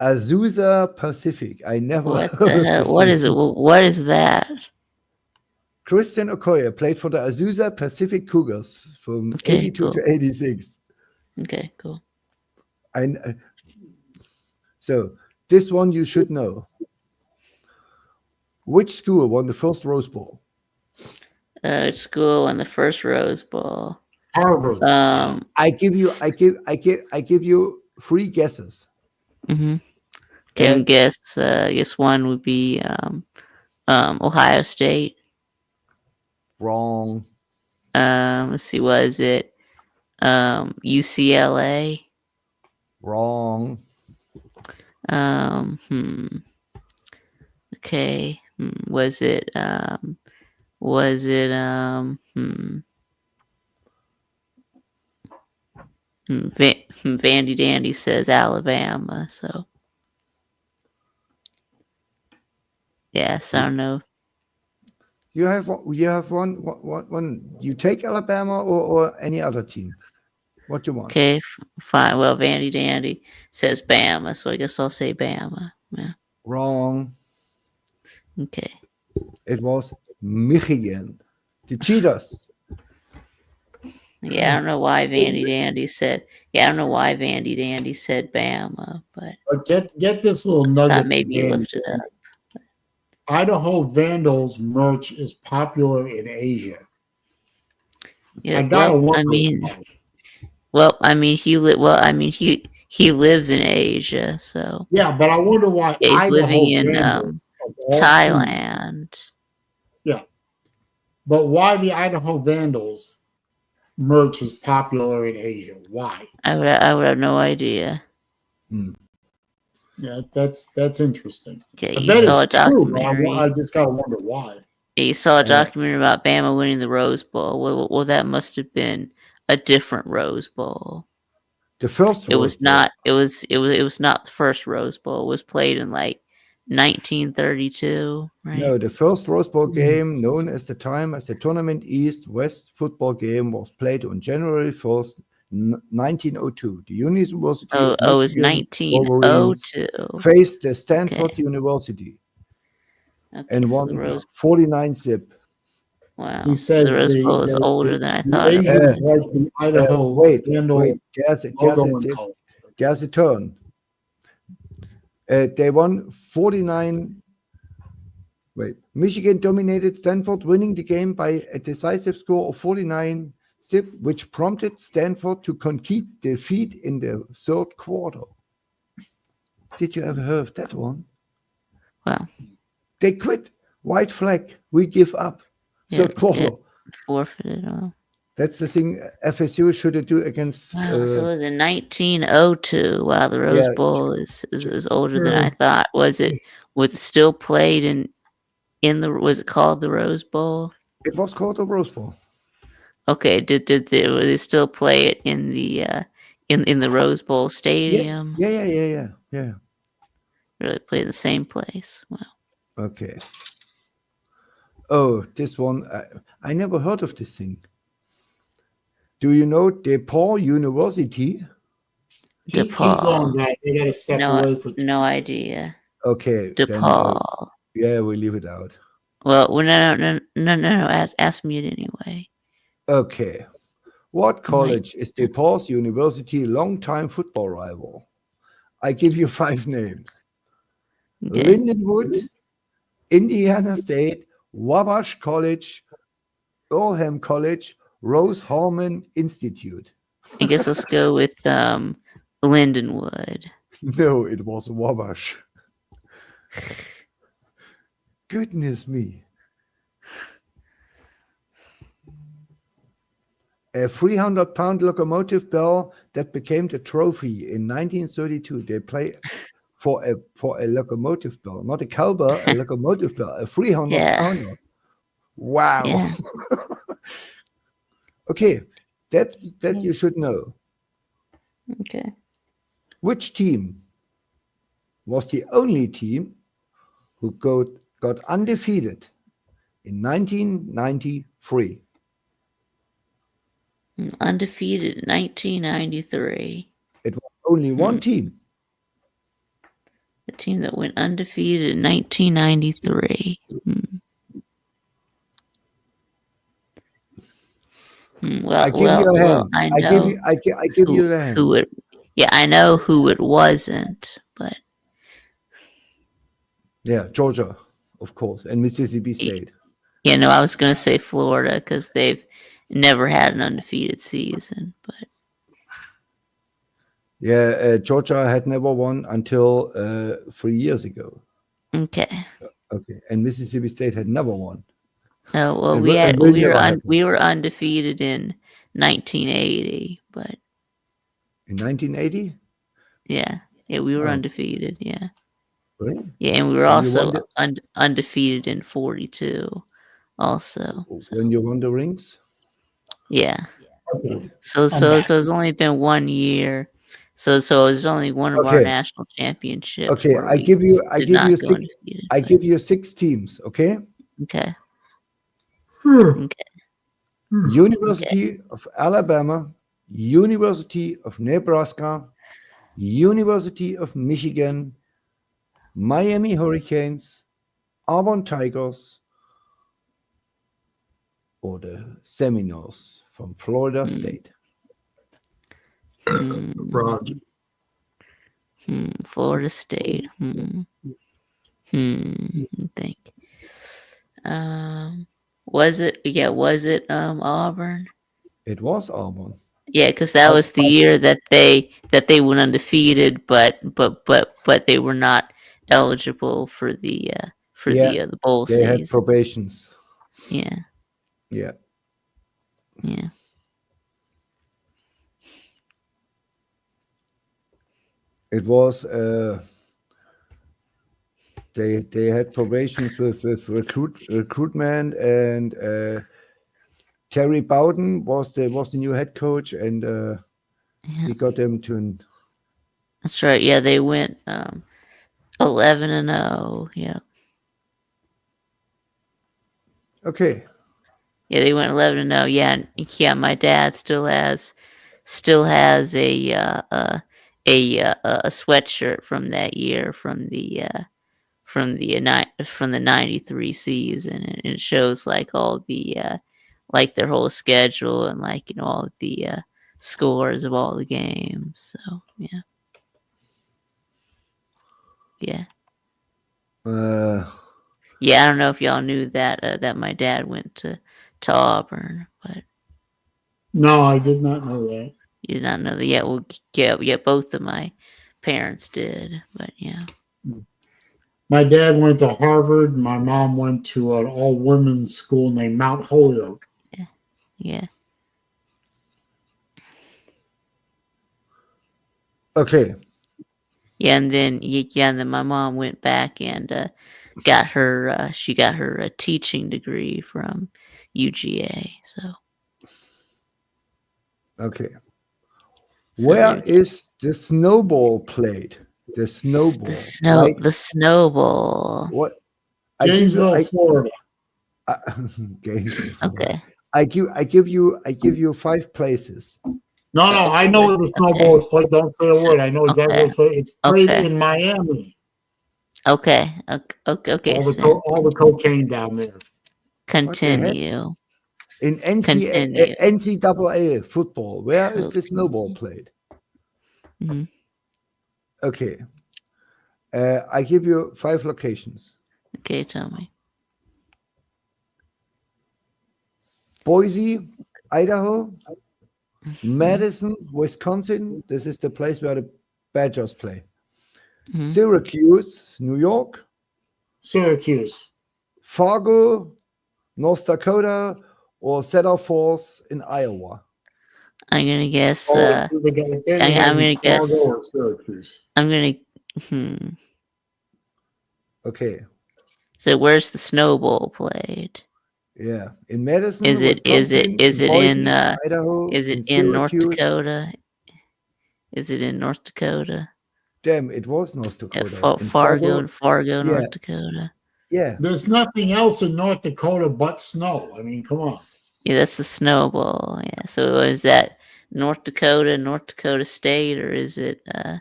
Azusa Pacific. I never What heard the of hell? this What is thing. it? What is that? Christian Okoye played for the Azusa Pacific Cougars from Okay, 82 cool. to 86. Okay, cool. So this one you should know. Which school won the first Rose Bowl? School won the first Rose Bowl. Harvard. I give you 3 guesses. Mm-hmm. Okay, guess one would be Ohio State. Wrong. Let's see, what is it? UCLA. Wrong. Okay. Was it Vandy Dandy says Alabama, so yes, I don't know. You have one. You take Alabama or any other team. What do you want? Okay, fine. Well, Vandy Dandy says Bama, so I guess I'll say Bama. Yeah. Wrong. Okay. It was Michigan. The Cheetahs. Yeah, I don't know why Vandy Dandy said. Yeah, I don't know why Vandy Dandy said Bama, but Get this little nugget. maybe you looked it up. Idaho Vandals merch is popular in Asia. Yeah, I gotta wonder. He lives in Asia, so Yeah, but I wonder why yeah, he's Idaho living in Vandals of all Thailand. teams- but why the Idaho Vandals merch is popular in Asia? Why? I would have no idea. Yeah, that's interesting. Okay, I you bet saw a it's true. But documentary. I just gotta wonder why. You saw a documentary about Bama winning the Rose Bowl. Well, that must have been a different Rose Bowl. The first It Rose was Bowl. not. It was not the first Rose Bowl. It was played in like 1932, right? No, the first Rose Bowl game, known as the time as the Tournament East-West football game, was played on January 1st, 1902. The University of Oh, it's Michigan Wolverines 1902. faced the Stanford Okay. University Okay, and so won the Rose. 49-zip. Wow, He says the Rose Bowl is older than I the thought it Asians was. like the Idaho Wait, handle there's logo and color. a turn. They won 49. Wait, Michigan dominated Stanford, winning the game by a decisive score of 49-zip, which prompted Stanford to concede defeat in the third quarter. Did you ever hear of that one? Wow. They quit. White flag. We give up. Third quarter. Forfeited. That's the thing FSU should do against. Wow, so it was in 1902. Wow, the Rose Bowl is older than I thought. Was it still played in the? Was it called the Rose Bowl? It was called the Rose Bowl. Okay, did they still play it in the in the Rose Bowl stadium? Yeah. Really play the same place. Wow. Okay. Oh, this one I never heard of this thing. Do you know DePaul University? Keep going, guys. They got to step away from. No idea. Okay. DePaul. Yeah, we leave it out. Well, no. Ask me it anyway. Okay. What college is DePaul University longtime football rival? I give you 5 names. Okay. Lindenwood, Indiana State, Wabash College, Earlham College, Rose-Hulman Institute. I guess let's go with Lindenwood. No, it was Wabash. Goodness me. A 300-pound locomotive bell that became the trophy in 1932. They play for a locomotive bell, not a cowbell, a locomotive bell, a 300-pounder. Wow. Yeah. Okay, that you should know. Okay. Which team was the only team who got undefeated in 1993? Undefeated in 1993. It was only one team. The team that went undefeated in 1993. Well, I give you a hand. I know. I give you a hand. Who it? Yeah, I know who it wasn't, but yeah, Georgia, of course, and Mississippi State. Yeah, no, I was going to say Florida because they've never had an undefeated season, but yeah, Georgia had never won until 3 years ago. Okay, and Mississippi State had never won. Oh well, we were undefeated in 1980, but in 1980, yeah, we were undefeated. Yeah, really? Yeah, and we were also undefeated in 42. Also, when you won the rings. Yeah. So it's only been 1 year. So it's only one of our national championships. Okay, I give you 6 teams. Okay. Okay. University of Alabama, University of Nebraska, University of Michigan, Miami Hurricanes, Auburn Tigers, or the Seminoles from Florida State. Florida State. I think. Was it Auburn? It was Auburn. Yeah, because that was the year that they went undefeated, but they were not eligible for the bowl season. They had probations. Yeah. Yeah. Yeah. It was They had probations with recruitment, and Terry Bowden was the new head coach, and Yeah, he got them to that's right. Yeah, they went 11-0. Yeah, okay. yeah, they went 11-0. Yeah, and yeah. My dad still has a sweatshirt from that year from the '93 season, and it shows like all the like their whole schedule and like all the scores of all the games. So yeah, yeah, Uh, yeah. I don't know if y'all knew that my dad went to Auburn, but No, I did not know that. you did not know that. Yeah, well, yeah. Both of my parents did, but yeah, My dad went to Harvard. My mom went to an all women's school named Mount Holyoke. yeah. okay. Yeah, and then my mom went back and got her she got her teaching degree from UGA. Okay. So Where there, is the snowball played? The snowball. Like the snowball. what? I give you. Gainesville, Florida. I, Gainesville. Okay, I give you 5 places. No, I know where the snowball is played. Don't say a So- word. I know exactly where it's played. It's played Okay. in Miami. okay. Sven, All the cocaine down there. continue. In Continue. NCAA football, where is the snowball played? Mhm. Okay. I give you 5 locations. Okay, tell me. Boise, Idaho, Madison, Wisconsin. This is the place where the Badgers play. Mhm. Syracuse, New York. Syracuse. Fargo, North Dakota, or Cedar Falls in Iowa. I'm gonna guess. Oh, it's either gonna- it's either I'm be gonna guess. Fargo or Syracuse. I'm gonna. Hmm. Okay. So where's the snowball played? Yeah. In Madison, Is it Wisconsin, is in it in Boise, Idaho, is it in in North Syracuse. Dakota? Is it in North Dakota? Damn, it was North At Dakota. In Fargo, yeah, North Dakota. yeah. There's nothing else in North Dakota but snow. I mean, come on. Yeah, that's the snowball. Yeah. So is that North Dakota State, or is it uh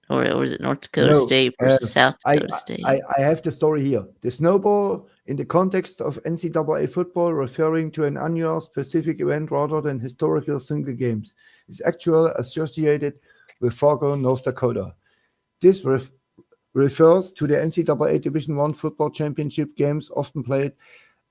or is it North Dakota No, State versus South I, Dakota State? I have the story here. The snowball, in the context of NCAA football, referring to an annual specific event rather than historical single games, is actually associated with Fargo, North Dakota. This refers to the NCAA Division I football championship games often played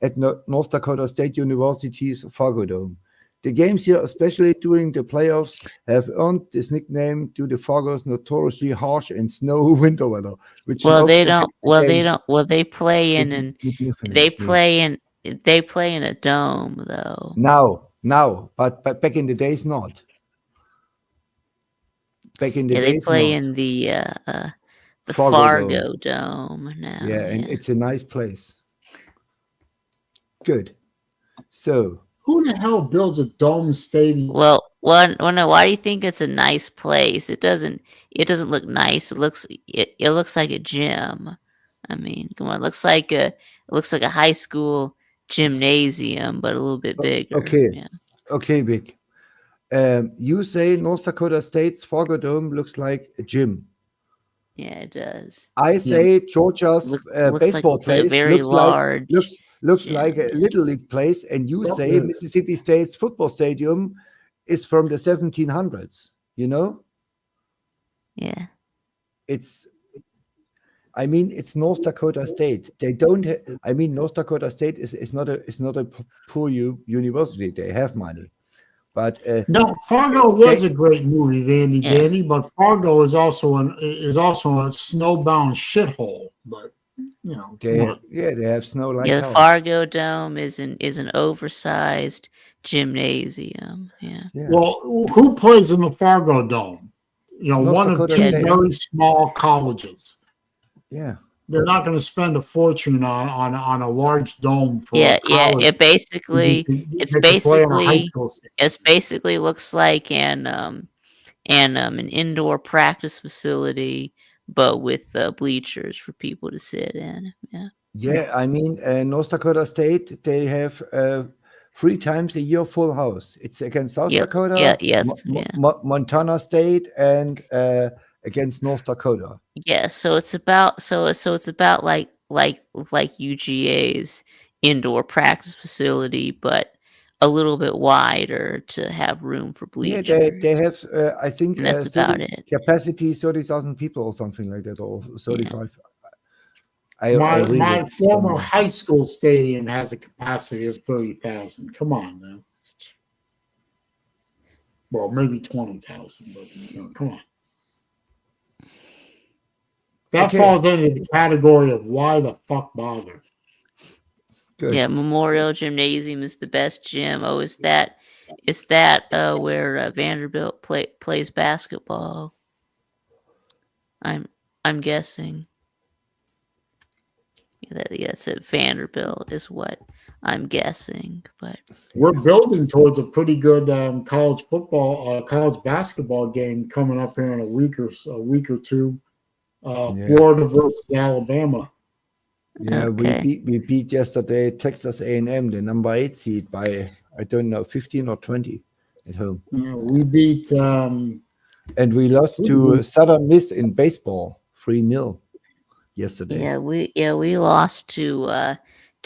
at North Dakota State University's Fargo Dome. The games here, especially during the playoffs, have earned this nickname due to Fargo's notoriously harsh and snowy winter weather, which Well, helps they the don't. Well, they games don't. Well, they play in they significantly. play in a dome though. Now, but back in the days, not. Back in the Yeah, they days, play not. in the Fargo Fargo Dome now. Yeah, and it's a nice place. Good. So, Who the hell builds a dome stadium? Well, no. Why do you think it's a nice place? It doesn't look nice. It looks like a gym. I mean, come on. It looks like a high school gymnasium, but a little bit bigger. okay. Yeah. Okay, Vic. You say North Dakota State's Fargo Dome looks like a gym. Yeah, it does. I say Georgia's Looks baseball like a place very large. looks gym, like a yeah. little league place, and you Well, say yeah. Mississippi State's football stadium is from the 1700s. You know, Yeah. it's. I mean, it's North Dakota State. They don't. I mean, North Dakota State is not a poor university. They have money, but No, Fargo was they- a great movie, Vandy Yeah. Dandy, but Fargo is also a snowbound shithole. But come on. they have snow like Yeah, the hell. Fargo Dome is an oversized gymnasium. Yeah. Yeah. Well, who plays in the Fargo Dome? North one of Dakota two State. very small colleges. Yeah. They're not going to spend a fortune on a large dome for Yeah, a college. It basically They could play in a high school stadium. it's basically looks like an indoor practice facility, but with bleachers for people to sit in. Yeah. Yeah, I mean, North Dakota State, they have 3 times a year full house. It's against South Yep. Dakota, Yeah. Yes. Yeah. Montana State, and against North Dakota. Yeah. So it's about it's about like UGA's indoor practice facility, but a little bit wider to have room for Yeah, bleachers. they have, I think, And that's about it. capacity 30,000 people or something like that, or 35. I My read my it former somewhere. high school stadium has a capacity of 30,000. Come on now. Well, maybe 20,000, but come on. That Okay. falls into the category of why the fuck bother? Good. Yeah, Memorial Gymnasium is the best gym. Oh, is that where Vanderbilt plays basketball? I'm guessing. Yeah, that's at Vanderbilt is what I'm guessing. But We're building towards a pretty good college basketball game coming up here in a week or two. Yeah. Florida versus Alabama. Yeah, Okay. we beat yesterday Texas A&M, the number 8 seed, by, I don't know, 15 or 20 at home. We beat And we lost to Southern Miss in baseball 3-0 yesterday. yeah, we lost to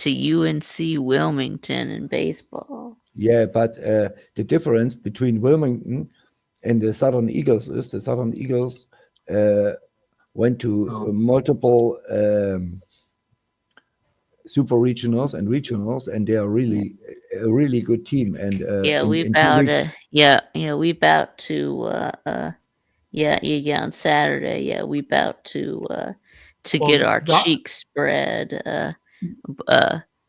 UNC Wilmington in baseball. Yeah, but the difference between Wilmington and the Southern Eagles is the Southern Eagles went to multiple super regionals and regionals, and they are really a really good team. And we in 2 about weeks, we about to on Saturday. Yeah, we about to get our cheeks spread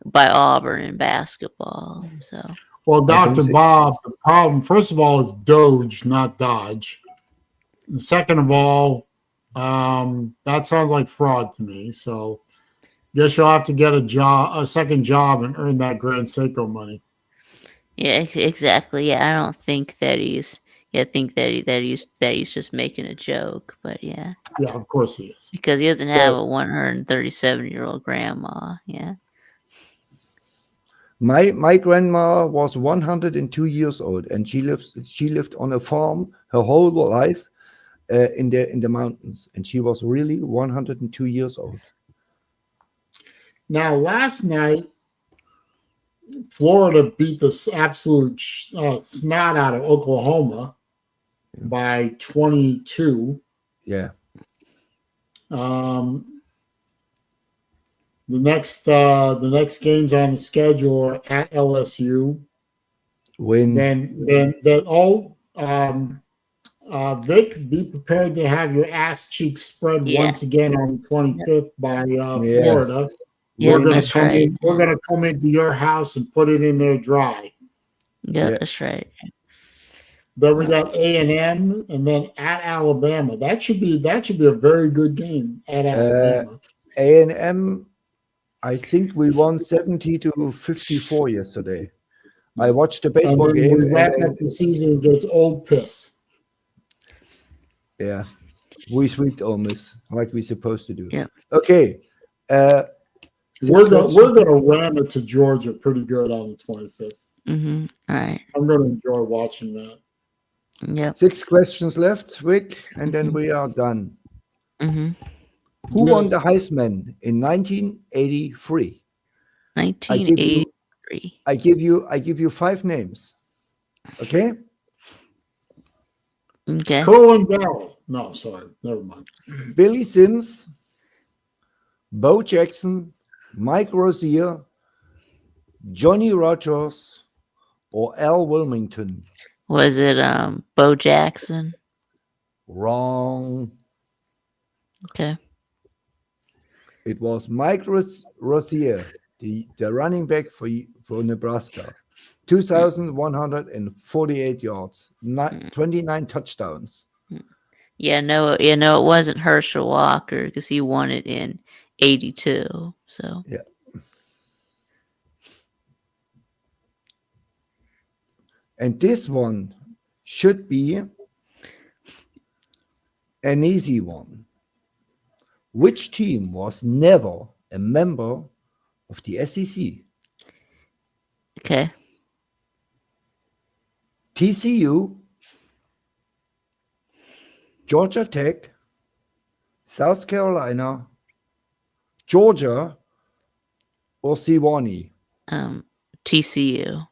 by Auburn in basketball. So well, Dr. Bob, the problem, first of all, is Doge, not Dodge. And second of all, that sounds like fraud to me. So guess you'll have to get a second job and earn that Grand Seiko money. yeah, exactly. Yeah, I don't think that he's. Yeah, I think that he's just making a joke. But yeah, of course he is, because he doesn't have a 137-year-old grandma. Yeah. my grandma was 102 years old, and she lived on a farm her whole life in the mountains, and she was really 102 years old. Now, last night, Florida beat the absolute snot out of Oklahoma by 22. Yeah. The next games on the schedule are at LSU. Vic, be prepared to have your ass cheeks spread once again on the 25th by Florida. Yeah, we're gonna that's right. we're gonna come into your house and put it in there dry. Yeah, that's right. Then we got A&M, and then at Alabama. That should be a very good game at Alabama. A&M, I think we won 70-54 yesterday. I watched the baseball game. We wrap up the season against Old Piss. Yeah, we swept Ole Miss like we're supposed to do. Yeah. Okay. We're gonna ram it to Georgia pretty good on the 25th. Mm-hmm. All right. I'm gonna enjoy watching that. Yep. 6 questions left, Rick, and then we are done. Mm-hmm. Who won the Heisman in 1983? 1983. I give you 5 names. Okay. Okay. Cohen Bell. No, sorry, never mind. Billy Sims, Bo Jackson, Mike Rozier, Johnny Rogers, or Al Wilmington? Was it Bo Jackson? Wrong. Okay. It was Mike Rozier, the running back for Nebraska. 2,148 yards, 29 touchdowns. no, it wasn't Herschel Walker because he won it in '82. So Yeah. And this one should be an easy one. Which team was never a member of the SEC? okay, TCU, Georgia Tech, South Carolina, Georgia, or Sewanee? TCU.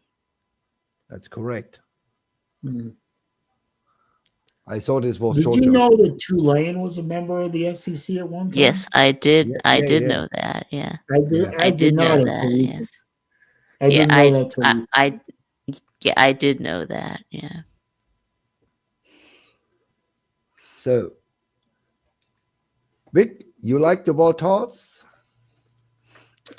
That's correct. Hmm. I thought this was Did Georgia. you know that Tulane was a member of the SEC at one time? Yes, I did. Yeah, I yeah, did yeah. know that. Yeah, I did know not that. until Yes. recently. I didn't know that till recently. I did know that. Yeah. So, Vic, you like the Warthogs?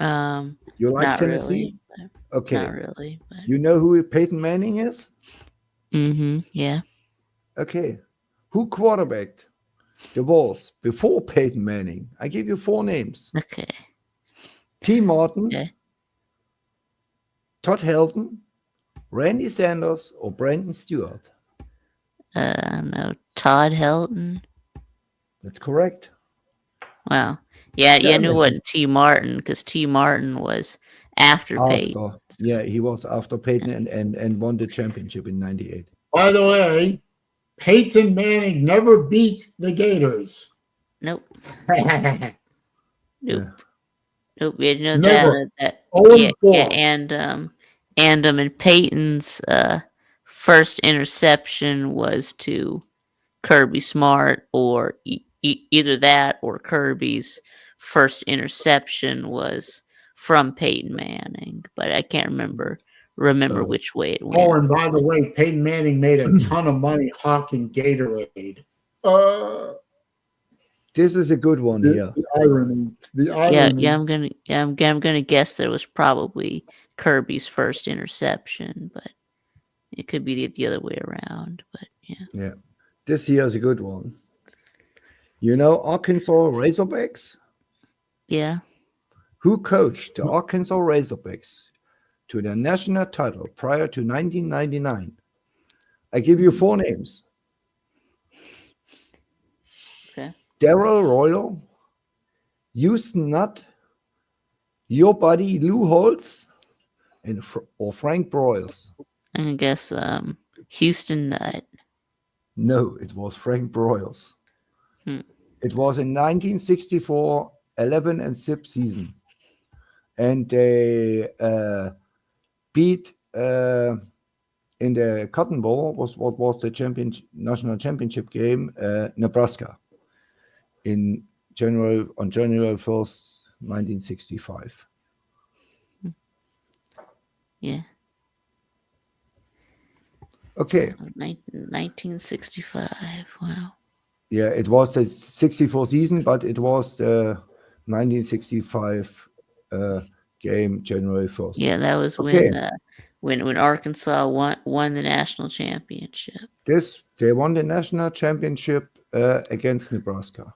You like Not Tennessee? really. Okay. Not really. But You know who Peyton Manning is? yeah. Okay. Who quarterbacked the Wolves before Peyton Manning? I give you 4 names. Okay. T. Martin, Okay. Todd Helton, Randy Sanders, or Brandon Stewart? No, Todd Helton. That's correct. Wow. Yeah, I Damn knew it. what T. Martin because T. Martin was after Peyton. Yeah, he was after Peyton and won the championship in '98. By the way, Peyton Manning never beat the Gators. Nope. Nope. Yeah. Nope. We didn't know Never. that. 0-4. And Peyton's first interception was to Kirby Smart, or either that or Kirby's first interception was from Peyton Manning, but I can't remember Oh. which way it Oh, went. and by the way, Peyton Manning made a ton of money hawking Gatorade. This is a good one here. The irony. The Yeah, irony. I'm gonna guess that it was probably Kirby's first interception, but it could be the other way around. But yeah. Yeah. This here is a good one. You know Arkansas Razorbacks? Yeah. Who coached the Arkansas Razorbacks to the national title prior to 1999? I give you 4 names. Okay. Darrell Royal, Houston Nutt, your buddy Lou Holtz, or Frank Broyles. I'm gonna guess Houston Nutt. No, it was Frank Broyles. Hmm. It was in 1964 11-6 season, and they beat in the Cotton Bowl what was the national championship game, Nebraska, on January 1st, 1965. Yeah. Okay. 1965. Wow. Yeah, it was the 64 season, but it was the 1965 game, January 1st. Yeah, that was Okay. when Arkansas won the national championship. They won the national championship against Nebraska.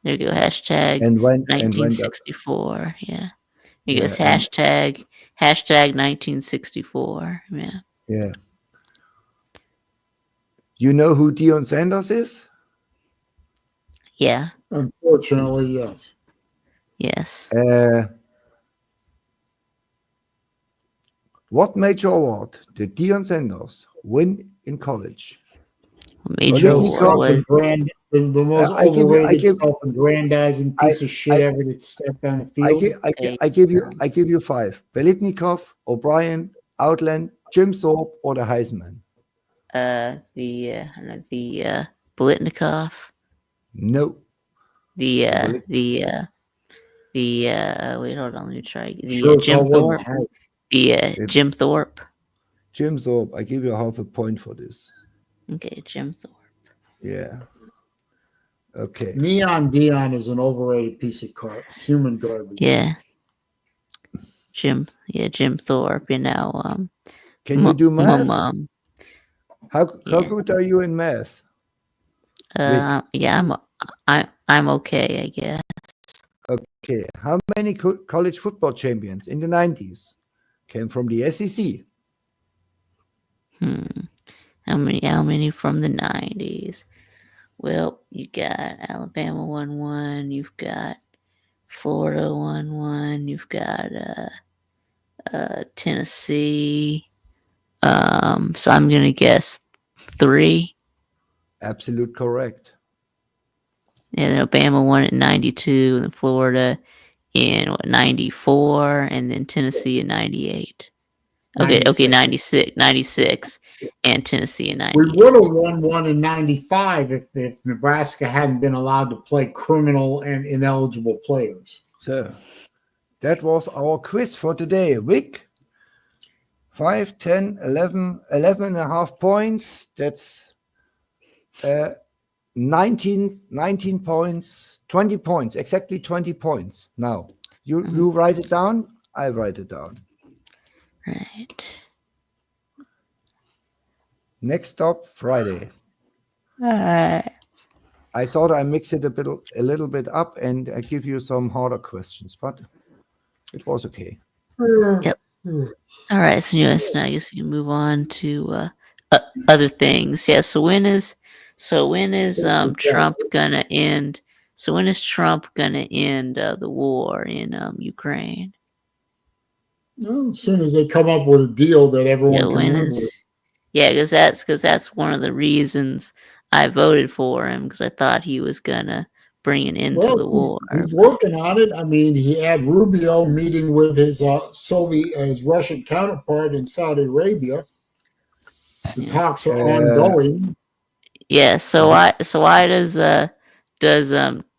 There you go. Hashtag And went up. 1964. Yeah. You Yeah, guess hashtag 1964. Yeah. Yeah. You know who Deion Sanders is? Yeah. Unfortunately, yes. Yes. What major award did Deion Sanders win in college? Major Well, award was The most I give you- overrated, self-aggrandizing piece of shit ever that stepped on the field. I give you 5: Belitnikov, O'Brien, Outland, Jim Thorpe, or the Heisman. the Blitnikoff. No. Wait, hold on, let me try. Sure, it's Jim all Thorpe. one. Jim Thorpe. Jim Thorpe. I give you half a point for this. Okay, Jim Thorpe. Yeah. Okay. Neon Dion is an overrated piece of human garbage. Yeah. Jim Thorpe, you know. Can you do math? Mom. How Yeah. good are you in math? Yeah, I'm okay, I guess. Okay. How many college football champions in the 90s came from the SEC? How many from the 90s? Well, you got Alabama 1-1, you've got Florida 1-1, you've got Tennessee. So I'm gonna guess 3. Absolute correct. And then Alabama won in 92, and Florida in 94, and then Tennessee in 98. Okay, 96, and Tennessee in We 98. would have won one in 95 if Nebraska hadn't been allowed to play criminal and ineligible players. So that was our quiz for today. Vic, 5, 10, 11, 11 and a half points. That's 19 points, 20 points, exactly 20 points. Now, you write it down, I write it down. Right. Next stop, Friday. Alright. I thought I mix it a little bit up and I give you some harder questions, but it was okay. Yep. All right. So, I guess we can move on to other things. Yeah. So when is Trump gonna end? So when is Trump gonna end the war in Ukraine? Well, as soon as they come up with a deal that everyone Yeah. can When live with. is? Yeah, because that's one of the reasons I voted for him, because I thought he was gonna bring an end to the war. He's working on it. I mean, he had Rubio meeting with his his Russian counterpart in Saudi Arabia. The talks are ongoing. Yeah. So why does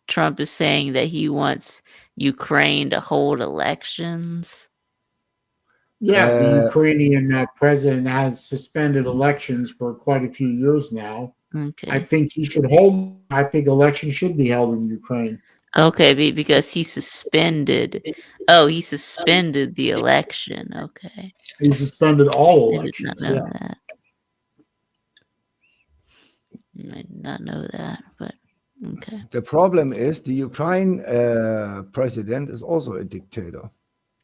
Trump is saying that he wants Ukraine to hold elections? Yeah, the Ukrainian president has suspended elections for quite a few years now. Okay. I think elections should be held in Ukraine. Okay, because he suspended. Oh, he suspended the election. Okay. He suspended all I did not elections. know Yeah. that. I did not know that, but okay. The problem is the Ukraine president is also a dictator.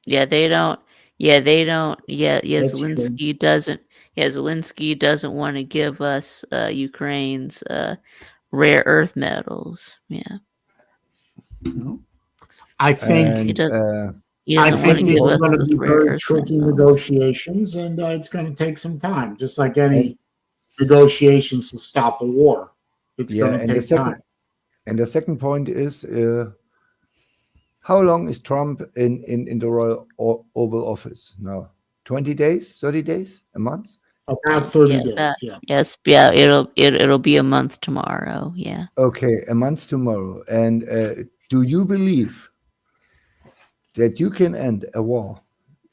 Yeah, they don't. Yeah, they don't. Yeah, That's true. Zelensky doesn't. Yeah, Zelensky doesn't want to give us Ukraine's rare earth metals. Yeah, I think he And doesn't. He I doesn't want to think these give are us going to those be rare very earth tricky metals. negotiations, and it's going to take some time, just like any negotiations to stop a war. It's going to take time. And the second point is, how long is Trump in the Royal Oval Office now? 20 days, 30 days, a month? About 30 days, yeah. Yes, yeah. It'll be a month tomorrow. Yeah. Okay, a month tomorrow. And do you believe that you can end a war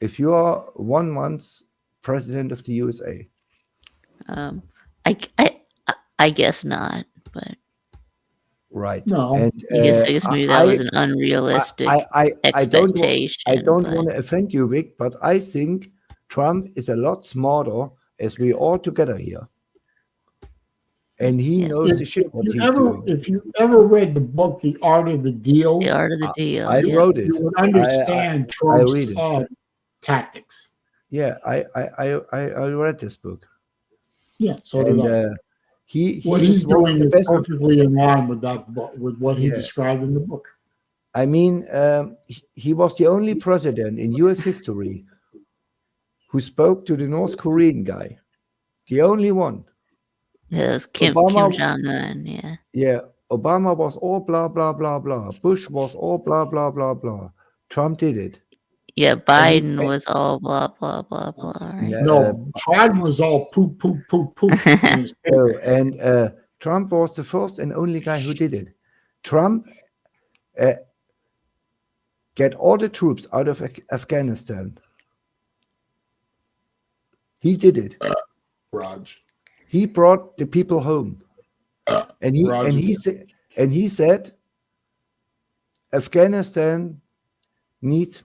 if you are 1 month president of the USA? I guess not, but Right. No. And I guess maybe that was an unrealistic expectation. I don't want to offend you, Vic, but I think Trump is a lot smarter as we all together here. And he knows the shit what he's doing. If you ever read the book, The Art of the Deal, The Art of the Deal. I wrote it. You would understand Trump's tactics. Yeah, I read this book. Yeah, so did I. What he's doing is perfectly in line with that book, with what he described in the book. I mean, he was the only president in U.S. history who spoke to the North Korean guy. The only one. Yeah, it was Kim Jong-un, yeah. Yeah, Obama was all blah, blah, blah, blah. Bush was all blah, blah, blah, blah. Trump did it. Yeah, Biden was all blah, blah, blah, blah. Right? Yeah, no, Biden was all poop, poop, poop, poop. And Trump was the first and only guy who did it. Trump get all the troops out of Afghanistan. He did it. Raj. He brought the people home, and he said, Afghanistan needs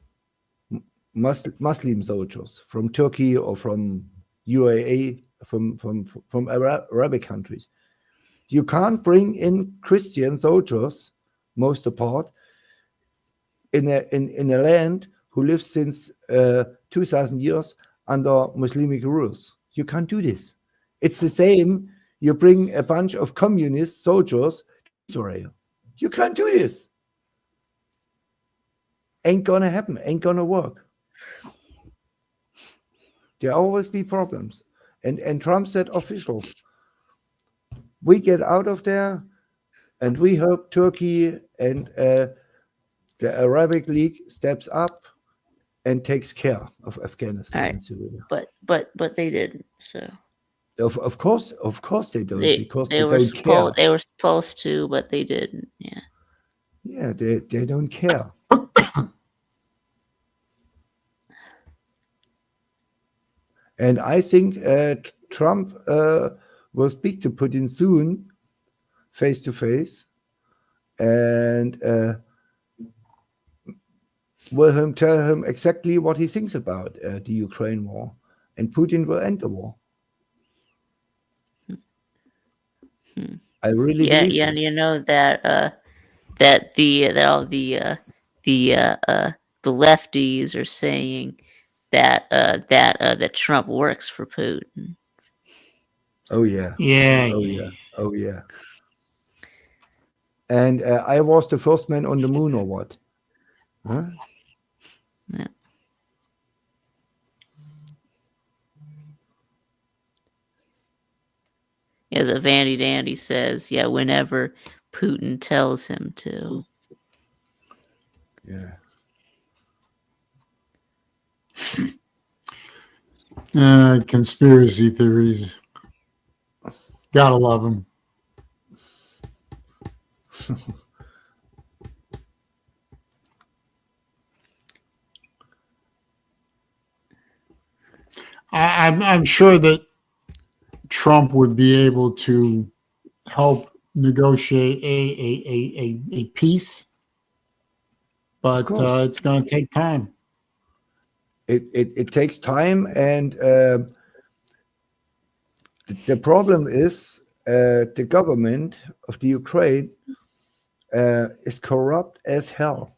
Muslim soldiers from Turkey or from UAE, from Arabic countries. You can't bring in Christian soldiers, most apart, in a land who lives since 2,000 years under Muslimic rules. You can't do this. It's the same. You bring a bunch of communist soldiers to Israel. You can't do this. Ain't gonna happen. Ain't gonna work. There always be problems. And Trump said official. We get out of there, and we hope Turkey and the Arabic League steps up and takes care of Afghanistan All right. and Syria. But they didn't. So Of course they don't, because they were don't care. they were supposed to, but they didn't. Yeah. Yeah, they don't care. And I think Trump will speak to Putin soon, face to face, and will tell him exactly what he thinks about the Ukraine war, and Putin will end the war. I really believe Yeah, this. and you know that all the lefties are saying that Trump works for Putin. Oh yeah. Yeah. Oh yeah. Oh yeah. And I was the first man on the moon, or what? Huh? Yeah. As a Vandy Dandy says, yeah, whenever Putin tells him to. Yeah. Conspiracy theories. Gotta love them. I'm sure that Trump would be able to help negotiate a peace, but it's going to take time. It takes time, and the problem is the government of the Ukraine is corrupt as hell.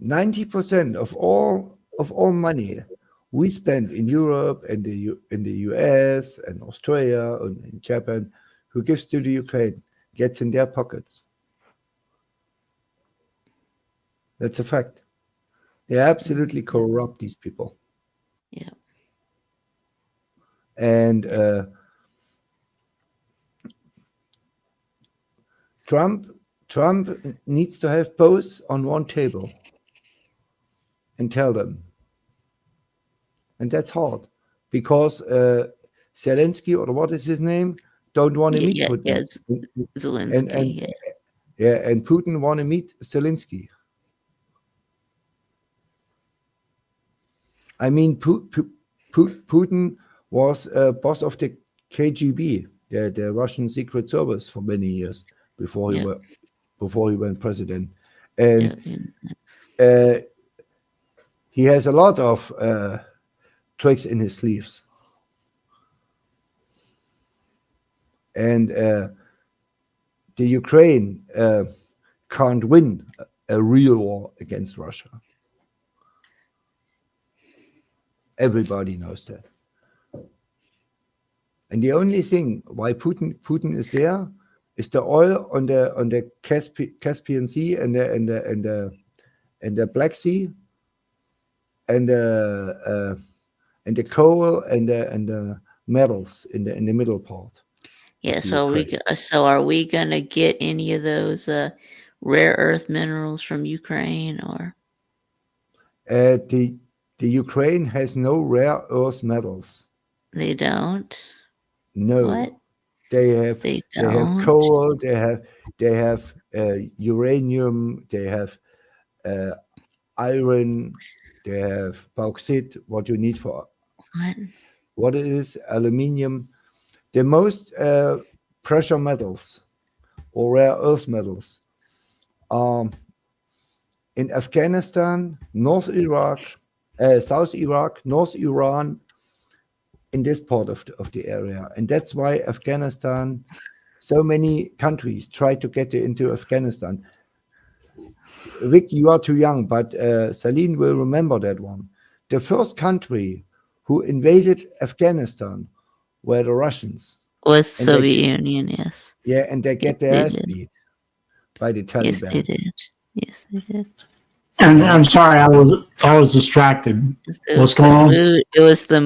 90% of all money we spend in Europe and in the US and Australia and in Japan, who gives to the Ukraine, gets in their pockets. That's a fact. They're absolutely corrupt, these people. Yeah. And Trump needs to have both on one table and tell them. And that's hard, because Zelensky, or what is his name, don't want to meet Putin. Yes, Zelensky. And Putin want to meet Zelensky. I mean, Putin was boss of the KGB, the Russian Secret Service, for many years before he went president, and he has a lot of tricks in his sleeves, and the Ukraine can't win a real war against Russia. Everybody knows that. And the only thing why Putin is there is the oil on the Caspian Sea and the Black Sea, and the coal and the metals in the middle part. Yeah. So are we gonna get any of those rare earth minerals from Ukraine, or? The Ukraine has no rare earth metals. They don't. No. What? They have coal. They have uranium. They have iron. They have bauxite. What you need for what is aluminium? The most precious metals or rare earth metals are in Afghanistan, North Iraq, South Iraq, North Iran, in this part of the area, and that's why Afghanistan. So many countries try to get into Afghanistan. Vic, you are too young, but Saleen will remember that one. The first country who invaded Afghanistan were the Russians, Was and they Soviet Union? Yes. and they Yes, get their they ass did. beat by the Yes, they Taliban. did. Yes, they did. And I'm sorry, I was distracted. It What's was going on? It was the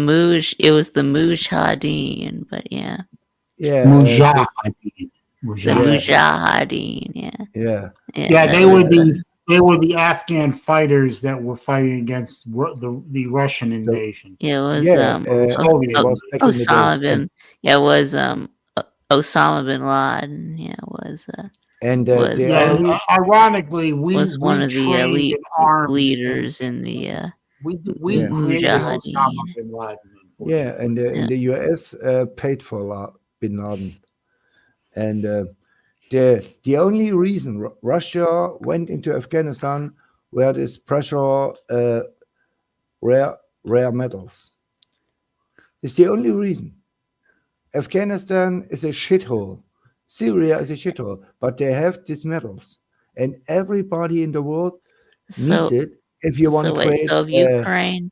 Mujahideen, but yeah, Yeah, Mujahideen. the Mujahideen. Mujahideen. Yeah, yeah, Yeah, that was they were the Afghan fighters that were fighting against the Russian so invasion. it was yeah, Or the Soviet it O- was invasion. back in the days, Osama bin it was Osama bin Laden. Yeah, and was the Yeah, only ironically, was one we of the trained elite and armed and leaders in the we yeah created Osama Mujahideen. bin Laden. yeah, and Unfortunately, Yeah. the US paid for Bin Laden, and the only reason Russia went into Afghanistan were this pressure rare metals. It's the only reason. Afghanistan is a shithole. Syria is a shithole, but they have these metals, and everybody in the world needs So it if you want to wait, create.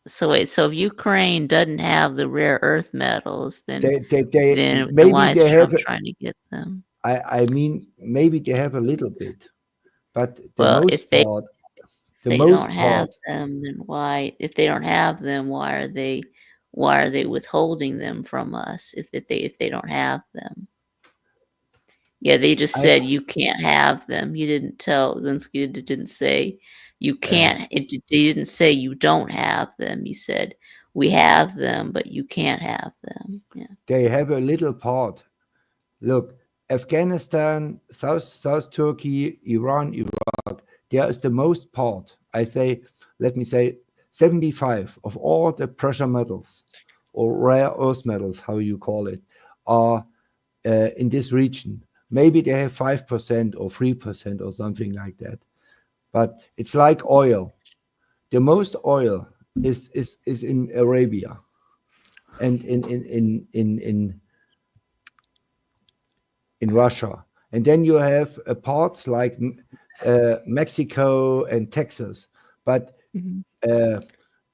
so if Ukraine doesn't have the rare earth metals, then They then maybe why is they have. Trump trying to get them? I mean, maybe they have a little bit, but Well, if the they don't most have part, them, then why? If they don't have them, why are they withholding them from us? If they don't have them, yeah, they just I said you can't have them. You didn't tell Zelensky. It didn't say you uh, can't. They didn't say you don't have them. You said we have them, but you can't have them. Yeah. they have a little part. Look, Afghanistan, South Turkey, Iran, Iraq, there is the most part. Let me say, 75 of all the precious metals or rare earth metals, how you call it, are in this region. Maybe they have 5% or 3% or something like that. But it's like oil. The most oil is in Arabia and in Russia. And then you have parts like Mexico and Texas. But Mhm.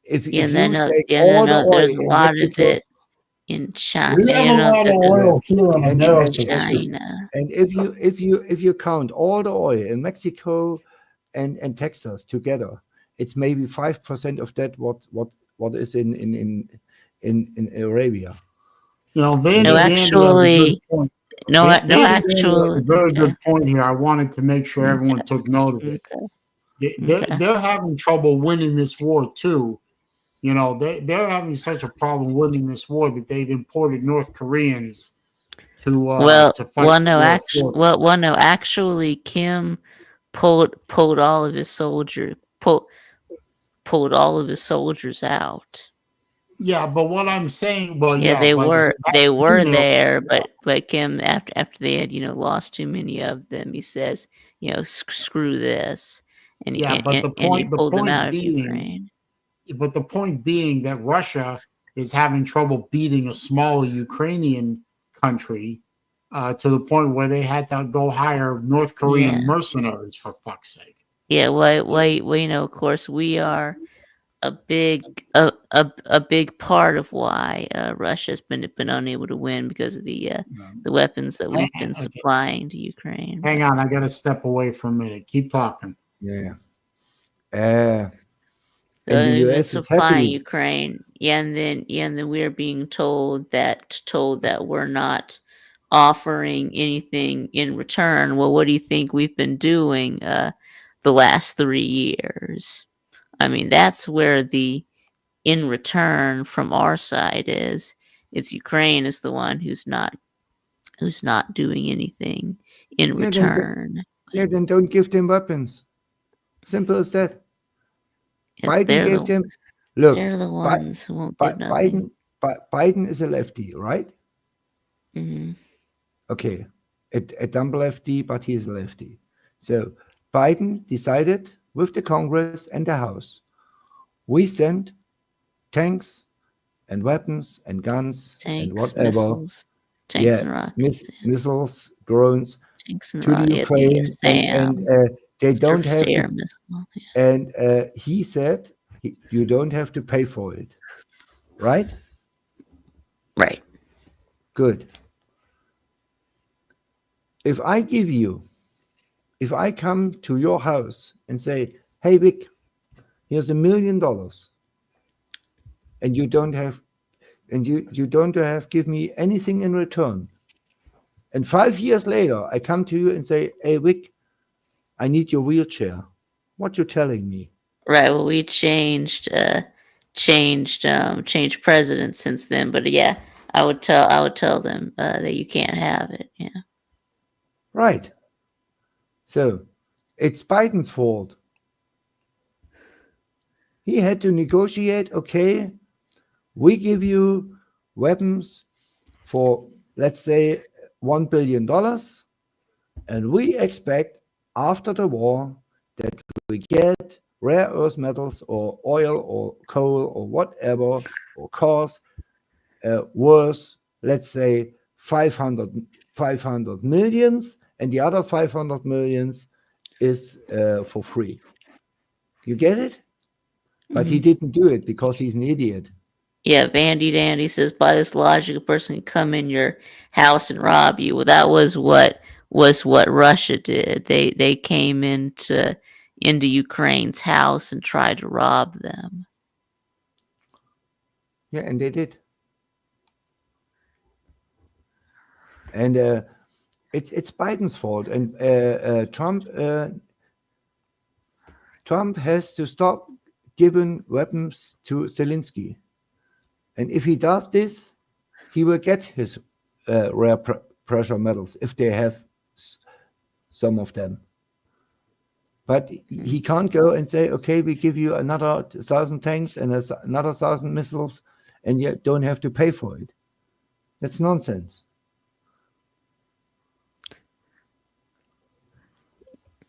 if Yeah, if and then you take yeah, all the no, oil there's a in lot of Mexico it in China. we have a lot of yeah, oil here in and In America too. China. and if you count all the oil in Mexico and Texas together, it's maybe 5% of that what is in Arabia. You know, No, Vandy Dandy has a good actually, point. no, Vandy Dandy has a actually, very okay, good point here. I wanted to make sure everyone took note of it. okay, okay. They're having trouble winning this war too. You know, they're having such a problem winning this war that they've imported North Koreans to fight the war for them. No, actually, Kim pulled all of his pulled all of his soldiers out. Yeah, but what I'm saying, well, Yeah, yeah, but they were there. there, but Kim after they had lost too many of them, he says screw this, Yeah, but and he pulled them out of Ukraine. the point being that Russia is having trouble beating a smaller Ukrainian country to the point where they had to go hire North Yeah, Korean mercenaries for fuck's sake. yeah. Well, of course, we are a big part of why Russia's been unable to win because of the weapons that we've been Okay, supplying to Ukraine. hang on, I got to step away for a minute. Keep talking. Yeah. So And the we've been US is supplying happy. Ukraine, and then we're being told that we're not offering anything in return. Well, what do you think we've been doing the last 3 years? I mean, that's where the in return from our side is. It's Ukraine is the one who's not doing anything in Yeah, return. then don't give them weapons. Simple as that. Yes, Biden gave them. Look, they're the ones who won't give Biden. nothing. Biden is a lefty, right? Hmm. Okay, a dumb lefty, but he's a lefty. So Biden decided with the Congress and the House, we send tanks, and weapons and guns and Tanks, whatever. missiles, tanks and rockets, Missiles, drones tanks and to the rockets. The Ukraine, SAM, and they don't surface have to air to. missile. Yeah. And he said, you don't have to pay for it, right? Right. Good. If I come to your house and say, hey, Vic, here's $1 million, and you don't have give me anything in return. And 5 years later, I come to you and say, hey, Vic, I need your wheelchair. What you telling me? Right. Well, we changed presidents since then, but yeah, I would tell them that you can't have it. Yeah. Right. So it's Biden's fault. He had to negotiate, okay, we give you weapons for, let's say, $1 billion, and we expect after the war that we get rare earth metals or oil or coal or whatever, or cars worth, let's say, 500 millions, and the other 500 millions is for free. You get it? But he didn't do it because he's an idiot. Yeah, Vandy Dandy says, by this logic, a person can come in your house and rob you. Well, that was what Russia did. They came into Ukraine's house and tried to rob them. Yeah, and they did. And it's Biden's fault. And Trump has to stop giving weapons to Zelensky. And if he does this, he will get his rare pressure metals if they have some of them. But he can't go and say, okay, we give you another 1,000 tanks and another 1,000 missiles, and you don't have to pay for it. That's nonsense.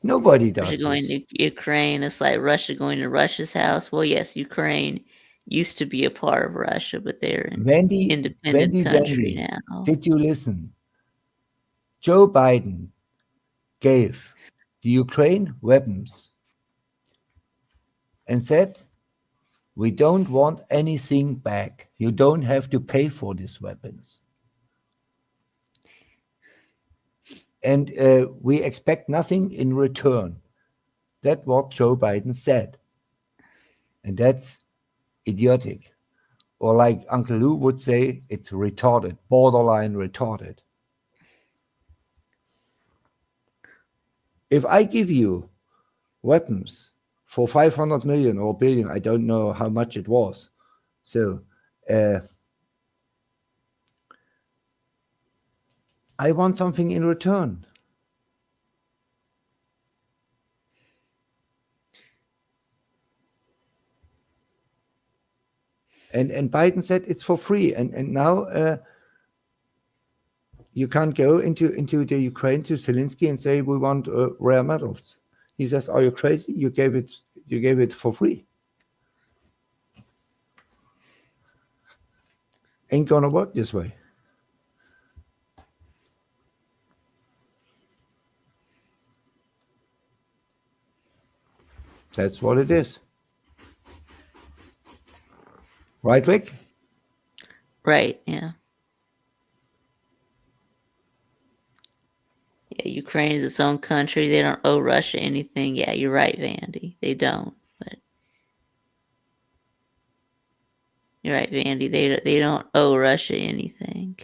Nobody does Russia going this. to Ukraine. It's like Russia going to Russia's house. Well, yes, Ukraine used to be a part of Russia, but they're an independent country now. Did you listen? Joe Biden gave the Ukraine weapons and said, we don't want anything back. You don't have to pay for these weapons. And we expect nothing in return. That's what Joe Biden said. And that's idiotic. Or like Uncle Lou would say, it's retarded, borderline retarded. If I give you weapons for 500 million or billion, I don't know how much it was. So I want something in return. And Biden said it's for free. And now you can't go into the Ukraine to Zelensky and say we want rare metals. He says, "Are you crazy? You gave it for free. Ain't gonna work this way." That's what it is. Right, Vic? Right, yeah. Yeah, Ukraine is its own country. They don't owe Russia anything. Yeah, you're right, Vandy. They don't. But you're right, Vandy. They don't owe Russia anything.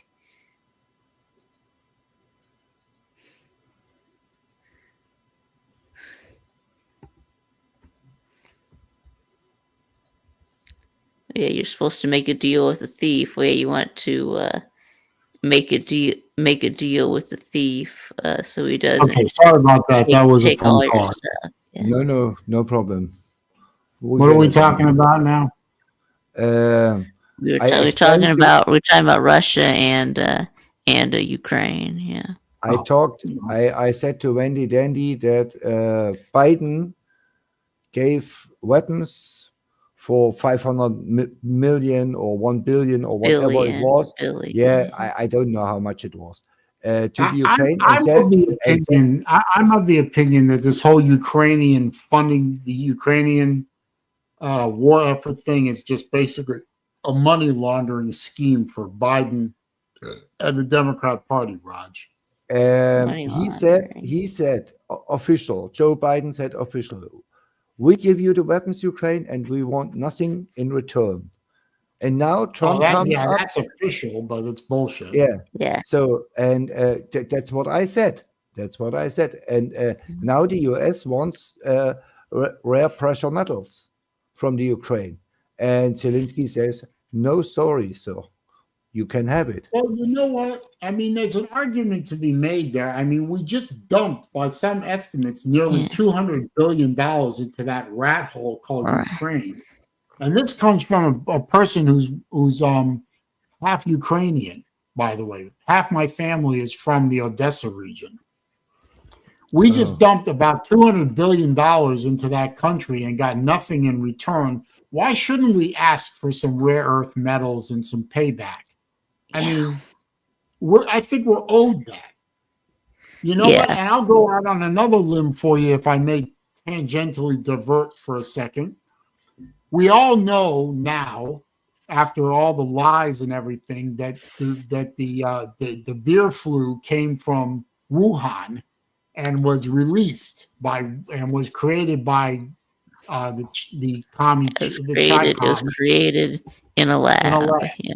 Yeah, you're supposed to make a deal with the thief. Well, yeah, you want to make a deal with the thief so he doesn't. Okay, sorry about that. That was a take phone all your call. stuff. Yeah. No problem. What are we talking about now? We're talking about Russia and Ukraine. Yeah. I said to Wendy Dandy that Biden gave weapons for 500 million or 1 billion or whatever it was. Billion. Yeah, I don't know how much it was to the I'm Ukraine. I'm of the and said, opinion. I'm of the opinion that this whole Ukrainian funding the Ukrainian war effort thing is just basically a money laundering scheme for Biden and the Democrat Party, Raj. Money he laundering. said official. Joe Biden said official. We give you the weapons, Ukraine, and we want nothing in return. And now Trump comes up. That's official, but it's bullshit. Yeah. Yeah. So, and that's what I said. That's what I said. And now the US wants rare precious metals from the Ukraine. And Zelensky says, no, sorry, so you can have it. Well, you know what? I mean, there's an argument to be made there. I mean, we just dumped, by some estimates, nearly $200 billion into that rat hole called Ukraine. And this comes from a person who's half Ukrainian, by the way. Half my family is from the Odessa region. We just dumped about $200 billion into that country and got nothing in return. Why shouldn't we ask for some rare earth metals and some payback? I mean, I think we're owed that. You know what? And I'll go out on another limb for you if I may tangentially divert for a second. We all know now, after all the lies and everything, that the beer flu came from Wuhan and was released and was created by the commie. It was created in a lab. Yeah.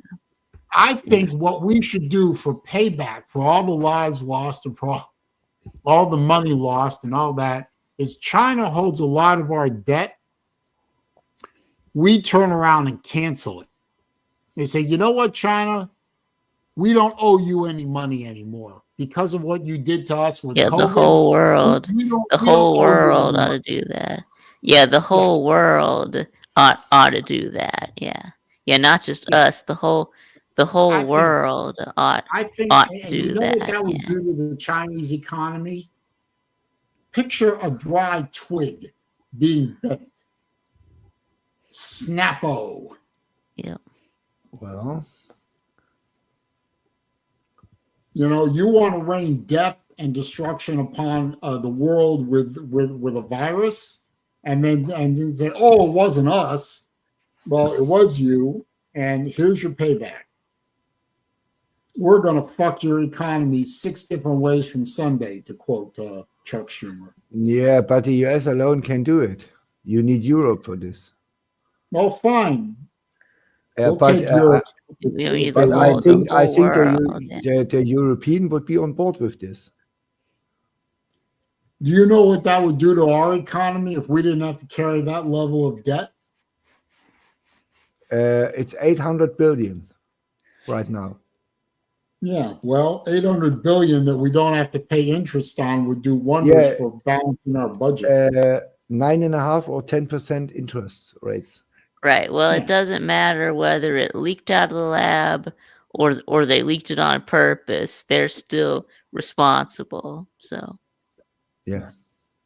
I think what we should do for payback for all the lives lost and for all the money lost and all that is China holds a lot of our debt. We turn around and cancel it. They say, you know what, China? We don't owe you any money anymore because of what you did to us with COVID. The whole world. The whole world ought to do that. Yeah, the whole world ought to do that. Yeah. Yeah, not just us. The whole world ought to do you know that. What that would do to the Chinese economy? Picture a dry twig being bent. Snappo. Yeah. Well, you know, you want to rain death and destruction upon the world with a virus, and then say, "Oh, it wasn't us." Well, it was you, and here's your payback. We're gonna fuck your economy 6 different ways from Sunday, to quote Chuck Schumer. Yeah, but the US alone can do it. You need Europe for this. Well, fine. We'll but take Europe. I think the European would be on board with this. Do you know what that would do to our economy if we didn't have to carry that level of debt? It's 800 billion right now. Yeah, well, 800 billion that we don't have to pay interest on would do wonders for balancing our budget. 9.5% or 10% interest rates. Right. Well, it doesn't matter whether it leaked out of the lab or they leaked it on purpose. They're still responsible. So. Yeah.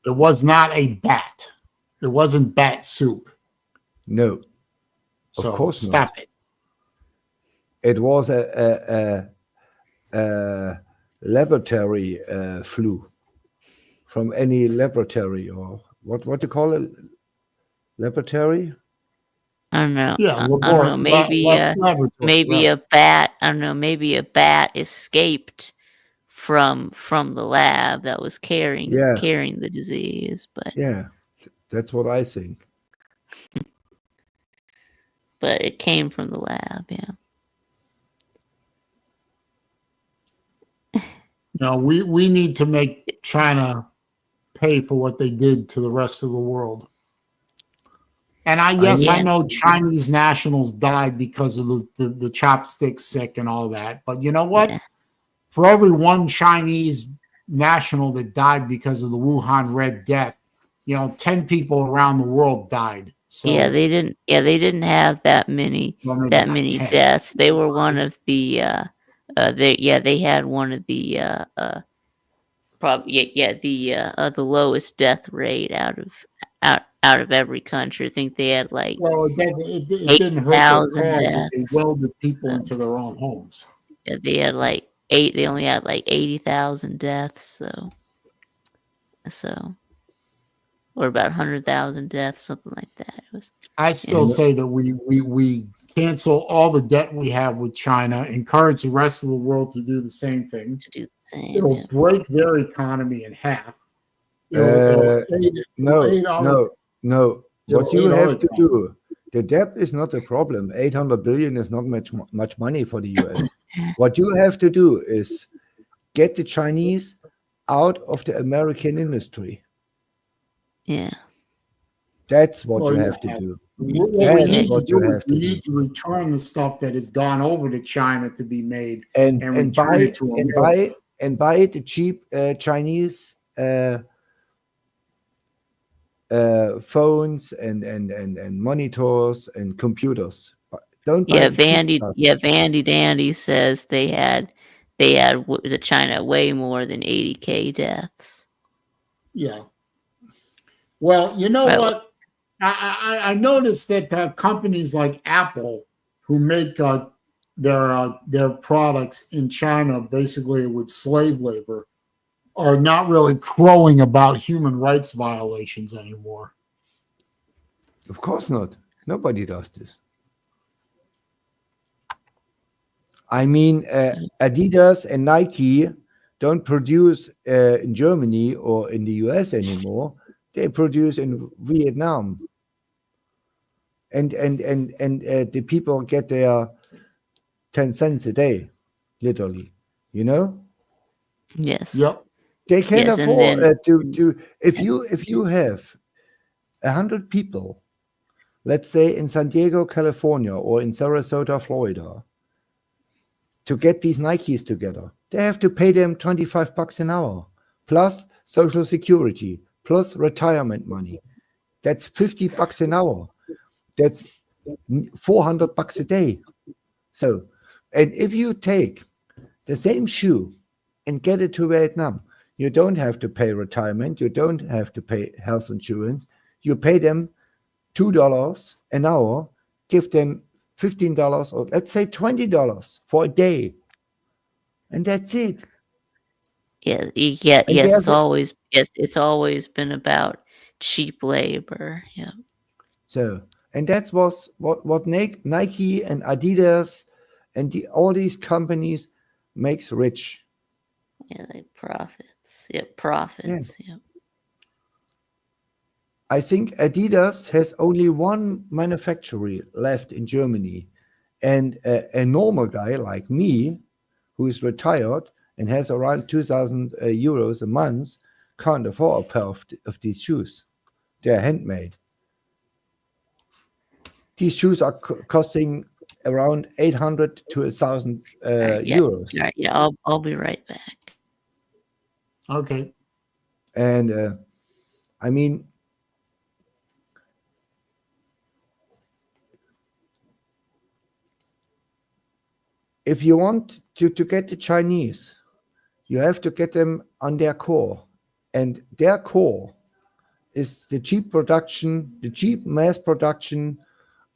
It was not a bat. It wasn't bat soup. No. So of course stop not. it. It was a laboratory flu from any laboratory, or what do you call it? Laboratory? I don't know. Yeah, I don't know. Maybe a bat. I don't know. Maybe a bat escaped from the lab that was carrying the disease. But yeah, that's what I think. But it came from the lab. Yeah. No, we need to make China pay for what they did to the rest of the world. And I know Chinese nationals died because of the chopstick sick and all that. But you know what? Yeah. For every one Chinese national that died because of the Wuhan Red Death, 10 people around the world died. So they didn't have that many deaths. They were one of the they had one of the the lowest death rate out out of every country. I think they had like Well, it didn't hurt their 8,000 cause that they deaths. welded people So, into their own homes. yeah, they had like eight. They only had like 80,000 deaths. So, or about 100,000 deaths, something like that. It was. I still say that we cancel all the debt we have with China, encourage the rest of the world to do the same thing. To do the same. It'll Yeah. break their economy in half. No. What you have to do, the debt is not a problem. 800 billion is not much money for the US. What you have to do is get the Chinese out of the American industry. Yeah. That's what you have to do. What we need to do is we need to return the stuff that has gone over to China to be made and return it to America. buy the cheap Chinese phones and monitors and computers. Don't buy Vandy Dandy says they had the China way more than 80K deaths. Yeah. Well, you know what? I noticed that companies like Apple, who make their products in China basically with slave labor, are not really crowing about human rights violations anymore. Of course not. Nobody does this. I mean, Adidas and Nike don't produce in Germany or in the US anymore. They produce in Vietnam. And the people get their 10 cents a day, literally, you know? Yes. Yep. They can afford to if you have 100 people, let's say in San Diego, California, or in Sarasota, Florida, to get these Nikes together, they have to pay them $25 an hour, plus Social Security, plus retirement money. That's $50 an hour. That's $400 a day. So, and if you take the same shoe and get it to Vietnam, you don't have to pay retirement. You don't have to pay health insurance. You pay them $2 an hour, give them $15 or let's say $20 for a day. And that's it. Yeah, it's always been about cheap labor. Yeah. So, and that's what Nike and Adidas and all these companies makes rich. Yeah, like profits. Yeah, profits. Yeah. I think Adidas has only one manufacturer left in Germany, and a normal guy like me, who is retired and has around 2,000 euros a month, can't afford a pair of these shoes. They're handmade. These shoes are costing around 800 to 1,000 euros. All right, yeah, I'll be right back. Okay. And I mean, if you want to get the Chinese, you have to get them on their core. And their core is the cheap production, the cheap mass production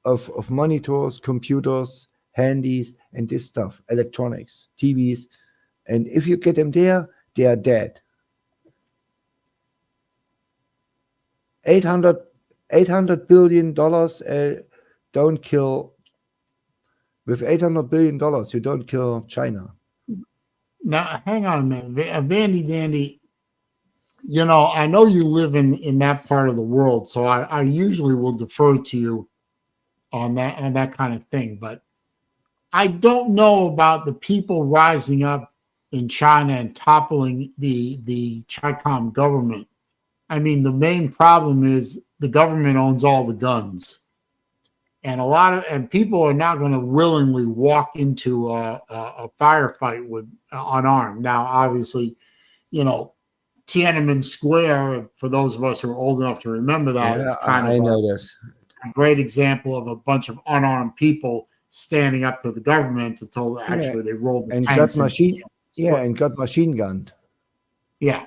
of monitors, computers, handies, and this stuff, electronics, TVs. And if you get them there, they are dead. $800 billion don't kill. With $800 billion, you don't kill China. Now, hang on a minute. Vandy Dandy, you know, I know you live in that part of the world, so I usually will defer to you on that kind of thing. But I don't know about the people rising up in China and toppling the Chi-Com government. I mean, the main problem is the government owns all the guns. And people are not going to willingly walk into a firefight with unarmed. Now, obviously, you know, Tiananmen Square, for those of us who are old enough to remember that, is kind of a great example of a bunch of unarmed people standing up to the government until actually they rolled the tanks and got machine gunned. Yeah.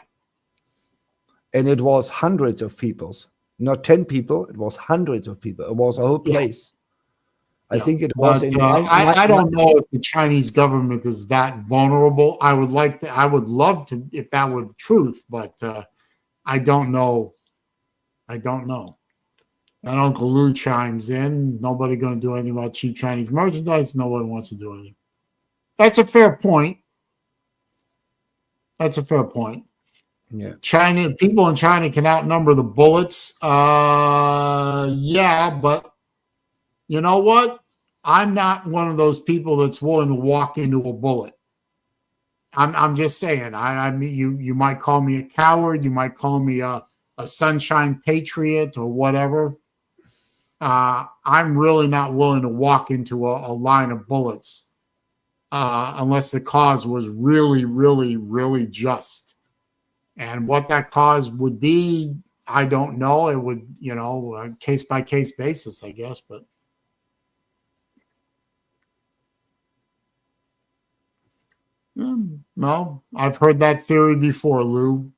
And it was hundreds of people, not 10 people. It was hundreds of people. It was a whole Yeah. place. I Yeah. think it was But in I don't know if the Chinese government is that vulnerable. I would love to, if that were the truth, but I don't know. I don't know. And Uncle Lou chimes in. Nobody going to do anything about cheap Chinese merchandise. Nobody wants to do anything. That's a fair point. That's a fair point. Yeah. People in China can outnumber the bullets. Yeah, but you know what? I'm not one of those people that's willing to walk into a bullet. I'm just saying. I mean, you might call me a coward. You might call me a sunshine patriot or whatever. I'm really not willing to walk into a line of bullets unless the cause was really, really, really just. And what that cause would be, I don't know. It would, case by case basis, I guess. But no, I've heard that theory before, Lou.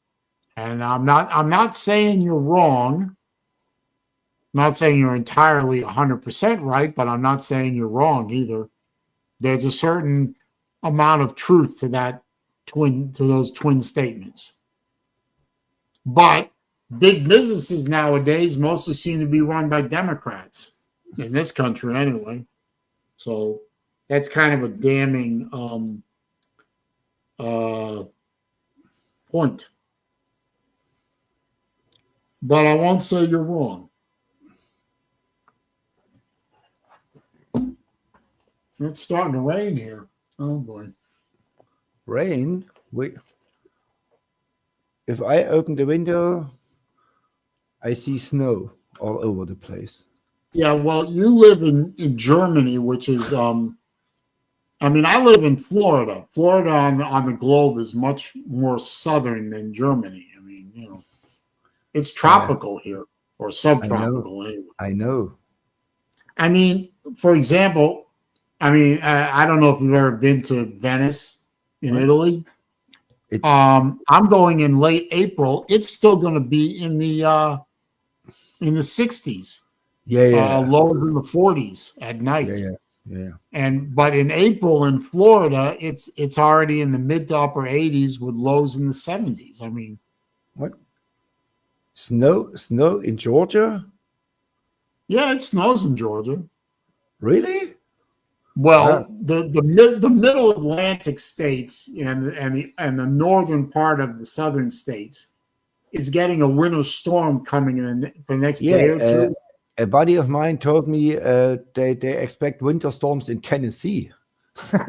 And I'm not saying you're wrong. I'm not saying you're entirely 100% right, but I'm not saying you're wrong either. There's a certain amount of truth to those twin statements. But big businesses nowadays mostly seem to be run by Democrats in this country anyway. So that's kind of a damning point. But I won't say you're wrong. It's starting to rain here. Oh boy. Rain? If I open the window, I see snow all over the place. Yeah, well, you live in Germany, which is I live in Florida. Florida on the globe is much more southern than Germany. I mean, it's tropical here, or subtropical anyway. I know. I mean, for example, I don't know if you've ever been to Venice in Italy. I'm going in late April. It's still going to be in the 60s. Yeah. Lows in the 40s at night. Yeah. But in April in Florida, it's already in the mid to upper 80s with lows in the 70s. I mean, what? Snow in Georgia? Yeah, it snows in Georgia. Really? Well, the middle Atlantic states and the northern part of the southern states is getting a winter storm coming in the next day or two. A buddy of mine told me they expect winter storms in Tennessee.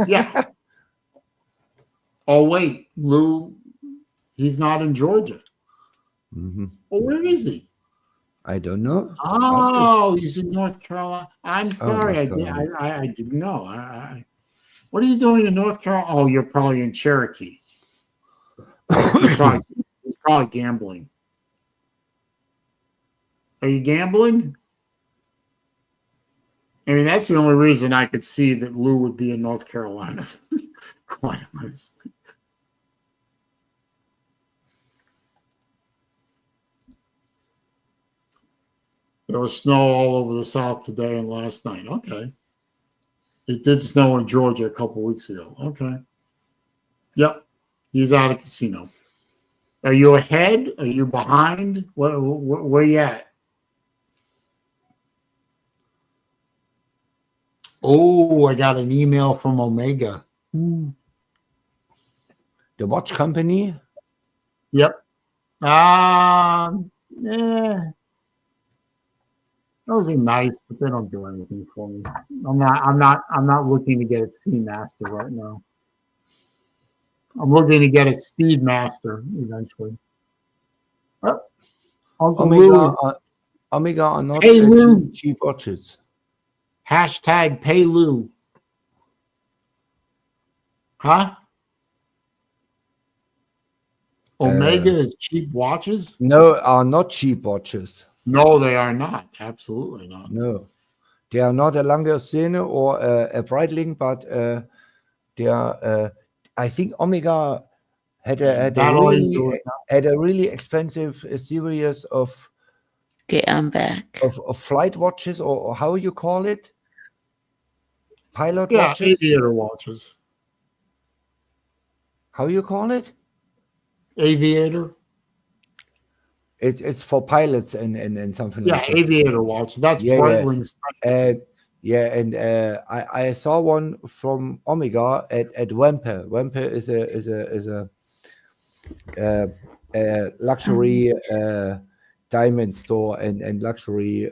Yeah. Oh wait, Lou, he's not in Georgia. Mm-hmm. Well, where is he? I don't know. Oh, he's in North Carolina. I'm sorry, I didn't know. What are you doing in North Carolina? Oh, you're probably in Cherokee. He's probably gambling. Are you gambling? I mean, that's the only reason I could see that Lou would be in North Carolina. Quite honestly. There was snow all over the South today and last night. Okay. It did snow in Georgia a couple weeks ago. Okay. Yep. He's out of casino. Are you ahead? Are you behind? Where you at? Oh, I got an email from Omega. The watch company? Yep. Yeah. Those are nice, but they don't do anything for me. I'm not looking to get a Seamaster right now. I'm looking to get a Speedmaster eventually. Uncle Omega are not Hey, Lou. cheap watches. Hashtag pay Lou. Huh? Omega is cheap watches? No, are not cheap watches. No, they are not. Absolutely not. No, they are not a Lange Szene or a Breitling, but they are. I think Omega had a really expensive series of Okay, I'm back. of flight watches, or how you call it? Pilot Yeah, watches? aviator watches. How you call it? Aviator. It's for pilots and something Yeah, like that. aviator watch. That's Yeah, yeah. Breitling specialty. Yeah, and I saw one from Omega at Wemper. Wemper is a luxury diamond store and luxury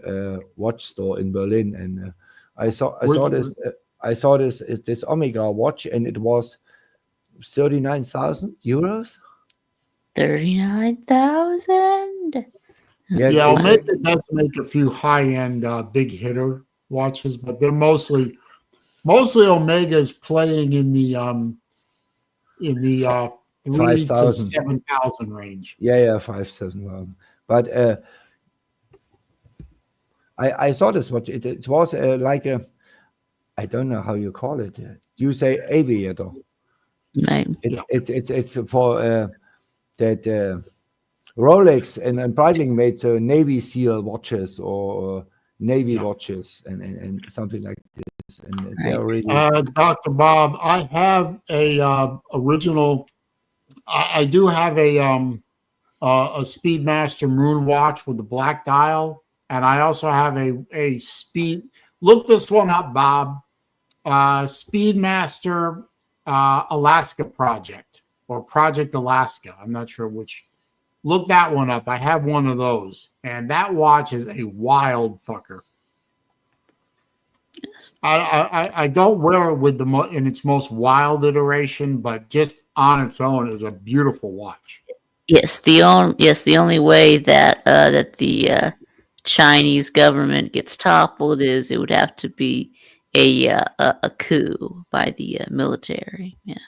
watch store in Berlin, and I saw this Omega watch, and it was 39,000 euros. 39,000. Yeah, Yeah, it's Omega does make a few high-end big hitter watches, but they're mostly Omega is playing in the 3 to 5,000. 7,000 range. Yeah, 5,000. But I saw this watch. It was like a, I don't know how you call it. You say aviator. Right. It's for that Rolex and Breitling made Navy SEAL watches or Navy watches and something like this, and they're really Dr. Bob, I have a original. I do have a Speedmaster Moon watch with the black dial, and I also have a speed. Look this one up, Bob. Speedmaster Alaska Project or Project Alaska. I'm not sure which. Look that one up. I have one of those, and that watch is a wild fucker. I don't wear it with in its most wild iteration, but just on its own is a beautiful watch. Yes, the only way that that the Chinese government gets toppled is it would have to be a coup by the military. Yeah.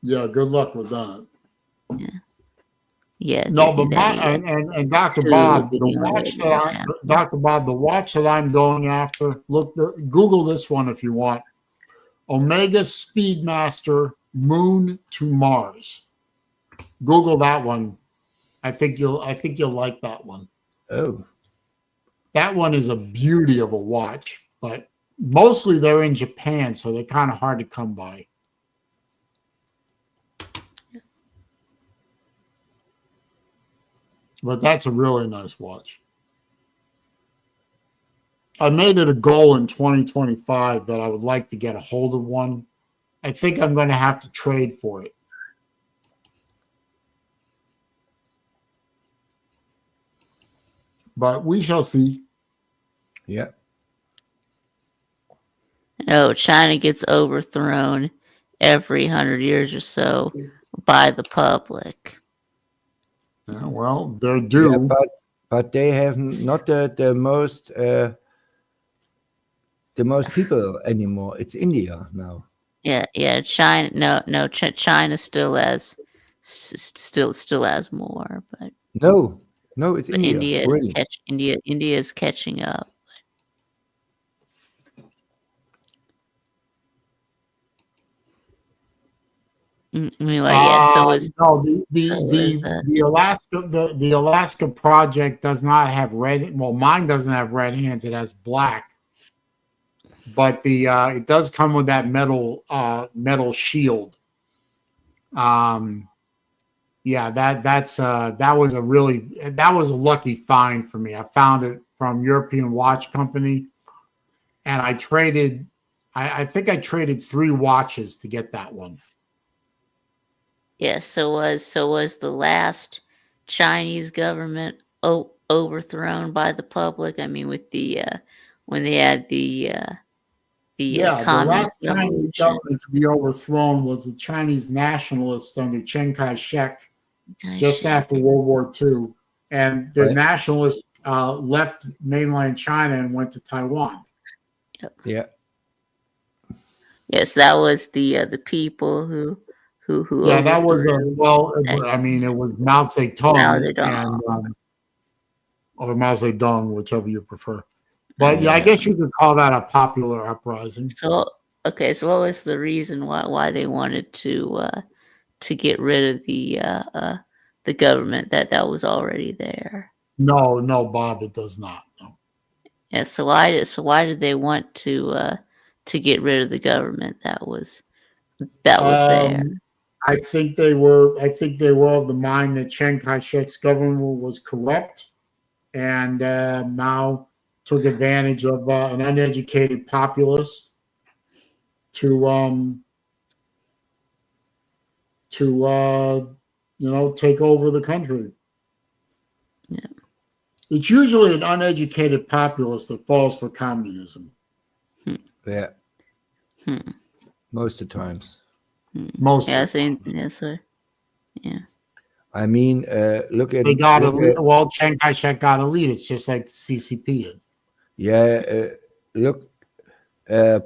Yeah, good luck with that. Yeah. No, but and Dr. Bob, the watch that I'm going after. Google this one if you want. Omega Speedmaster Moon to Mars. Google that one. I think you'll like that one. oh. That one is a beauty of a watch, but mostly they're in Japan, so they're kind of hard to come by. But that's a really nice watch. I made it a goal in 2025 that I would like to get a hold of one. I think I'm going to have to trade for it. But we shall see. Yeah. No, China gets overthrown every 100 years or so by the public. Yeah, well, they're due. Yeah, but they have not the most people anymore. It's India now. Yeah. China, no. China still has more, but No, it's India. India Really. India is catching up. Anyway, yeah. So is no, the Alaska project does not have red. Well, mine doesn't have red hands. It has black, but it does come with that metal shield. Yeah, that was a lucky find for me. I found it from European Watch Company, and I traded. I think I traded 3 watches to get that one. Yeah, so was the last Chinese government overthrown by the public? I mean, with the when they had the the last Chinese government to be overthrown was the Chinese nationalists under Chiang Kai-shek just after World War II, and the nationalists left mainland China and went to Taiwan. Yeah. Yes, that was the people who. Yeah, that was I mean, it was Mao Zedong, or Mao Zedong, whichever you prefer. But yeah, I guess you could call that a popular uprising. So what was the reason why they wanted to get rid of the government that was already there? No, Bob, it does not. No. Yeah, so why did they want to get rid of the government that was there? I think they were of the mind that Chiang Kai-shek's government was corrupt, and Mao took advantage of an uneducated populace to take over the country. Yeah. It's usually an uneducated populace that falls for communism. Yeah, Hmm. most of the times. Most Yeah, of the time. yes, sir. Yeah. I mean, look at They got look elite. at, Well, Chiang Kai-shek got elite. It's just like the CCP is. yeah, look,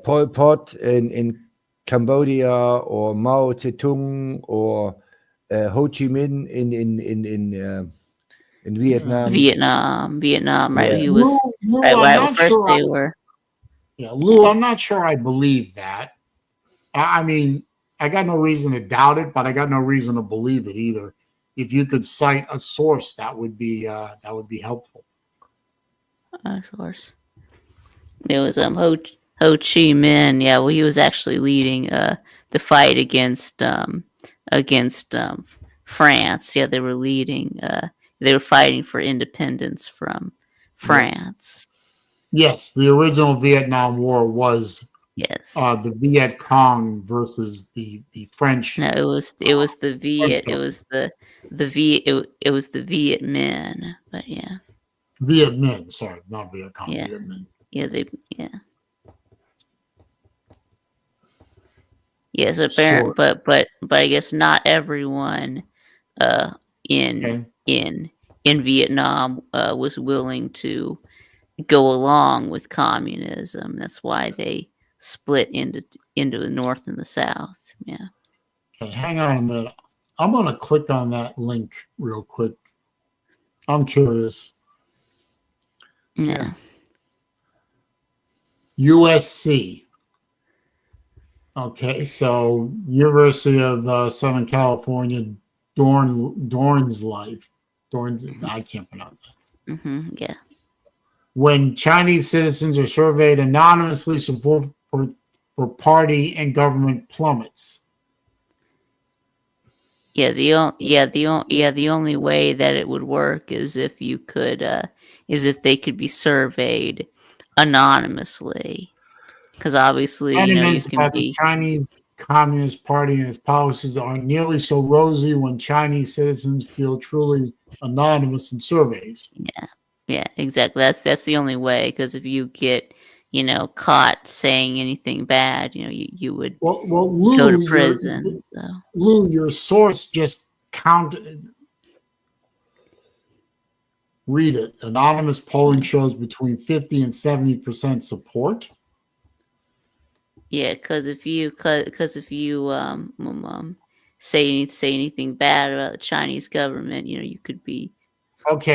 Pol Pot in Cambodia, or Mao Zedong, or Ho Chi Minh in Vietnam. Vietnam, right? Yeah. He was Lou, right. I'm Right. not First, sure. they were. Lou, I'm not sure I believe that. I mean, I got no reason to doubt it, but I got no reason to believe it either. If you could cite a source, that would be helpful. Of course. There was Ho Chi Minh. Yeah, well, he was actually leading the fight against France. Yeah, they were leading. They were fighting for independence from France. Yes, the original Vietnam War was Yes. the Viet Cong versus the French. No, it was the Viet. It was the Viet. It was the Viet Minh. But yeah. Viet Minh, sorry, not Viet Cong. Yeah. Viet Minh. Yeah. Yes, Sure. but I guess not everyone in Okay. in Vietnam was willing to go along with communism. That's why they split into the North and the South. Yeah. Okay, hang on a minute. I'm going to click on that link real quick. I'm curious. Yeah. USC. Okay, so University of Southern California, Dorn's Life. I can't pronounce that. Yeah. When Chinese citizens are surveyed anonymously, support for party and government plummets. Yeah, the only way that it would work is if you could is if they could be surveyed anonymously. Because obviously, you Sentiments can about the be. Chinese Communist Party and its policies aren't nearly so rosy when Chinese citizens feel truly anonymous in surveys. Yeah, exactly. That's the only way. Because if you get, caught saying anything bad, you would Lou, go to prison. So. Lou, your source just counted. Read it. Anonymous polling shows between 50 and 70% support. Yeah, because if you say anything bad about the Chinese government, you could be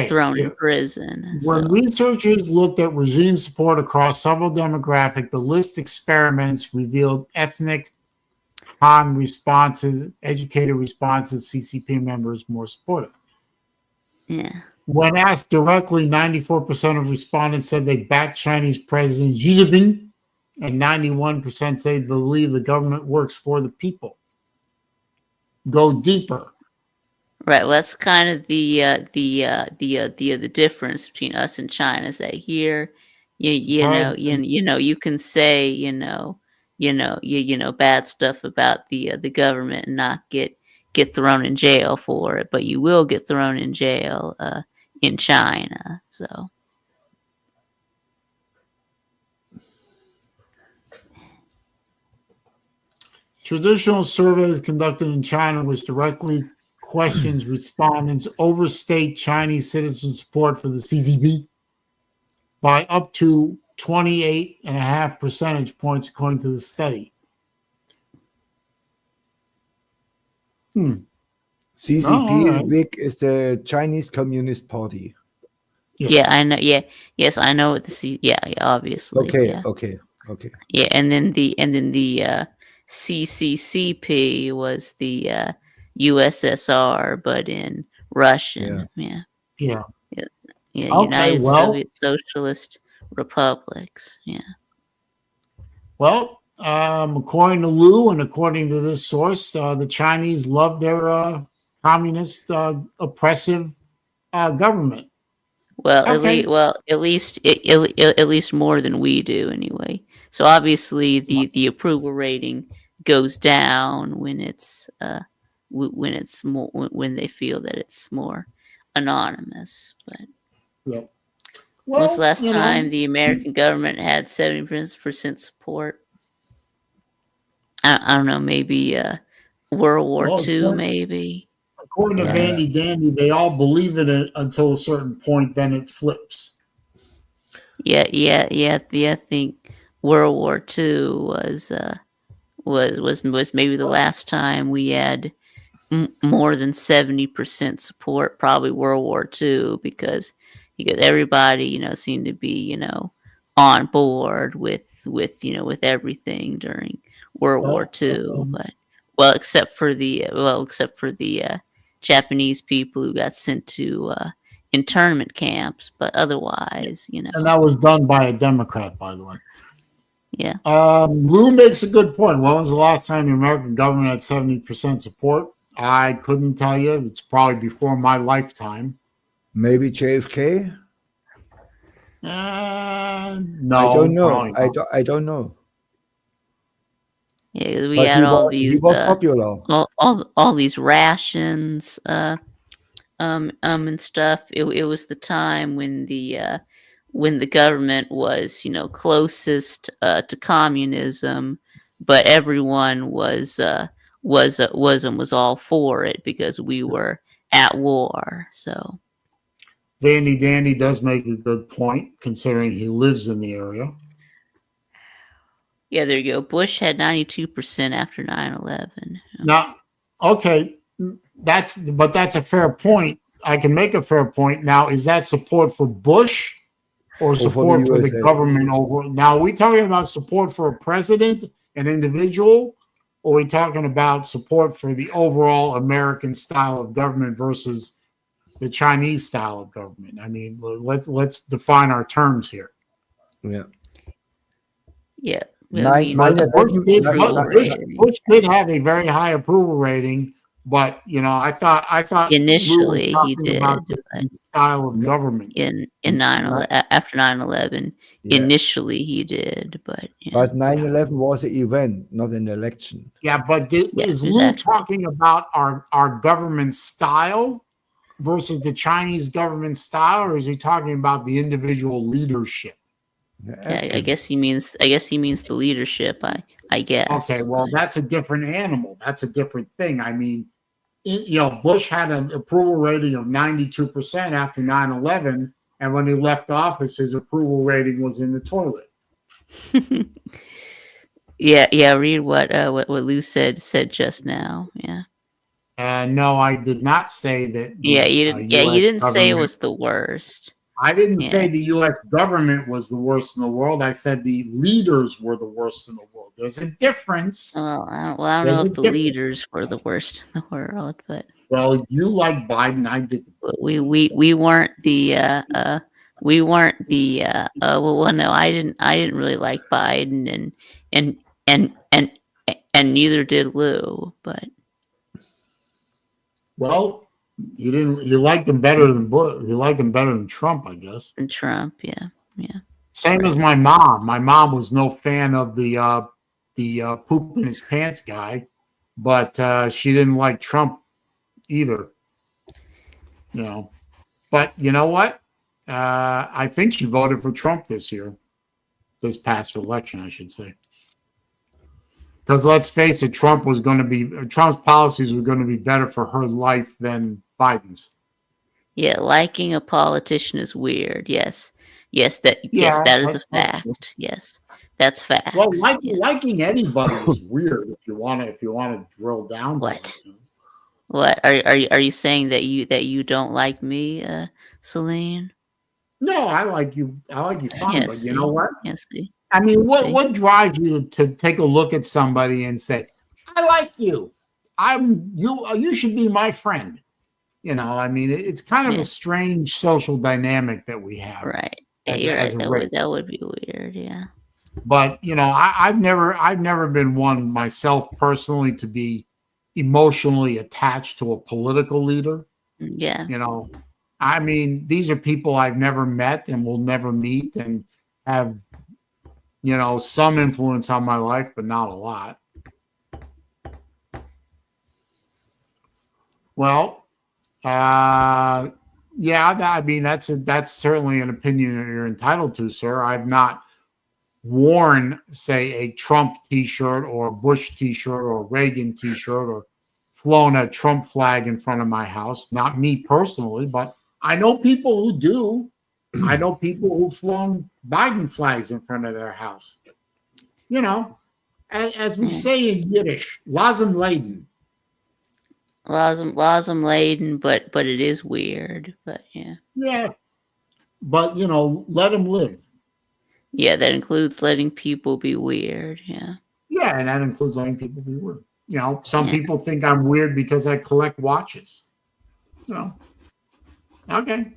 thrown in prison. When researchers looked at regime support across several demographics, the list experiments revealed ethnic Han responses, educated responses, CCP members more supportive. Yeah. When asked directly, 94% of respondents said they backed Chinese President Xi Jinping, and 91% say they believe the government works for the people. Go deeper. Right. Well, that's kind of the difference between us and China. Is that here, you can say bad stuff about the government and not get thrown in jail for it, but you will get thrown in jail in China. So. Traditional surveys conducted in China, which directly questions respondents, overstate Chinese citizen support for the CCP by up to 28.5 percentage points, according to the study. CCP, Vic, is the Chinese Communist Party. Yes. Yeah, I know. Yeah, yes, I know what the Yeah, obviously. Okay, yeah. okay. Yeah, and then the CCCP was the USSR, but in Russian. Yeah. Yeah, Okay, United well, Soviet Socialist Republics. Yeah. well, according to Lou and according to this source, the Chinese love their communist, oppressive government. Well, Okay, at least more than we do anyway. So obviously the approval rating goes down when it's when it's more when they feel that it's more anonymous. But yeah. when's the Well, last time the American government had 70% support? I don't know, maybe World War well, II, maybe. according to Yeah, Vandy Dandy, they all believe in it until a certain point, then it flips. yeah. I think World War II was maybe the last time we had more than 70% support. Probably World War II because everybody seemed to be on board with everything during World War Well, II. But well, except for the Japanese people who got sent to internment camps, but otherwise, and that was done by a Democrat, by the way. yeah. Lou makes a good point. When was the last time the American government had 70% support? I couldn't tell you. It's probably before my lifetime. Maybe JFK. No, I don't know. probably not. I don't know. Yeah, 'cause we But had all he these was popular. all these rations and stuff. It was the time when the government was closest to communism, but everyone was all for it because we were at war. So Vandy Dandy does make a good point, considering he lives in the area. yeah, there you go. Bush had 92% after 9/11. Now, okay, that's a fair point. I can make a fair point. Now, is that support for Bush or Or for the support for the USA. government over? Now, are we talking about support for a president, an individual, or are we talking about support for the overall American style of government versus the Chinese style of government? I mean, let's define our terms here. Yeah. Yeah, I Nine- mean, nine- Bush did, approval rating. Bush did have a very high approval rating, but I thought Lou was Initially, he talking about did, but the style of government. in Ni- after 9/11, Yeah. initially he did, but yeah, But 9/11 was an event, not an election. Yeah, but yes, is Lou exactly. talking about our government style versus the Chinese government style, or is he talking about the individual leadership? Yeah, I guess he means the leadership. I guess. Okay, well, that's a different animal. That's a different thing. I mean, Bush had an approval rating of 92% after 9/11, and when he left office, his approval rating was in the toilet. yeah. Read what Lou said just now. Yeah. No, I did not say that the Yeah, you didn't. Yeah, you U.S. didn't say it government. was the worst. I didn't Yeah. say the U.S. government was the worst in the world. I said the leaders were the worst in the world. There's a difference. Well, I don't There's know a if the difference. leaders were the worst in the world, but Well, you like Biden. I didn't. we weren't the well, no, I didn't really like Biden, and and and and neither did Lou, but Well, you didn't. You liked him better than Bush. You liked him better than Trump, I guess. and Trump, yeah. Same as my mom. My mom was no fan of the poop in his pants guy, but she didn't like Trump either. But you know what? I think she voted for Trump this past election, I should say. Because let's face it, Trump's policies were going to be better for her life than Biden's. Yeah, liking a politician is weird. Yes, that is a fact. Yes, that's fact. Well, liking anybody is weird if you want to drill down. What? What are you saying that you don't like me, Saleen? No, I like you. I like you fine, but you know what? Yes, I mean, what drives you to take a look at somebody and say, "I like you. You should be my friend." You know, I mean, it's kind of Yeah. a strange social dynamic that we have. Right. Yeah, as- you're as right. a race. That would be weird. Yeah. But you know, I've never been one myself personally to be emotionally attached to a political leader. Yeah. You know, I mean, these are people I've never met and will never meet, and have, you know, some influence on my life, but not a lot. Well, yeah, I mean, that's certainly an opinion that you're entitled to, sir. I've not worn, say, a Trump T-shirt or a Bush T-shirt or a Reagan T-shirt or flown a Trump flag in front of my house. Not me personally, but I know people who do. I know people who've flown Biden flags in front of their house. You know, as we Yeah. say in Yiddish, lazim laden. Lazum laden, but it is weird. But yeah. Yeah, but you know, let them live. Yeah, that includes letting people be weird. Yeah. Yeah, and that includes letting people be weird. You know, some Yeah. people think I'm weird because I collect watches. You know, okay.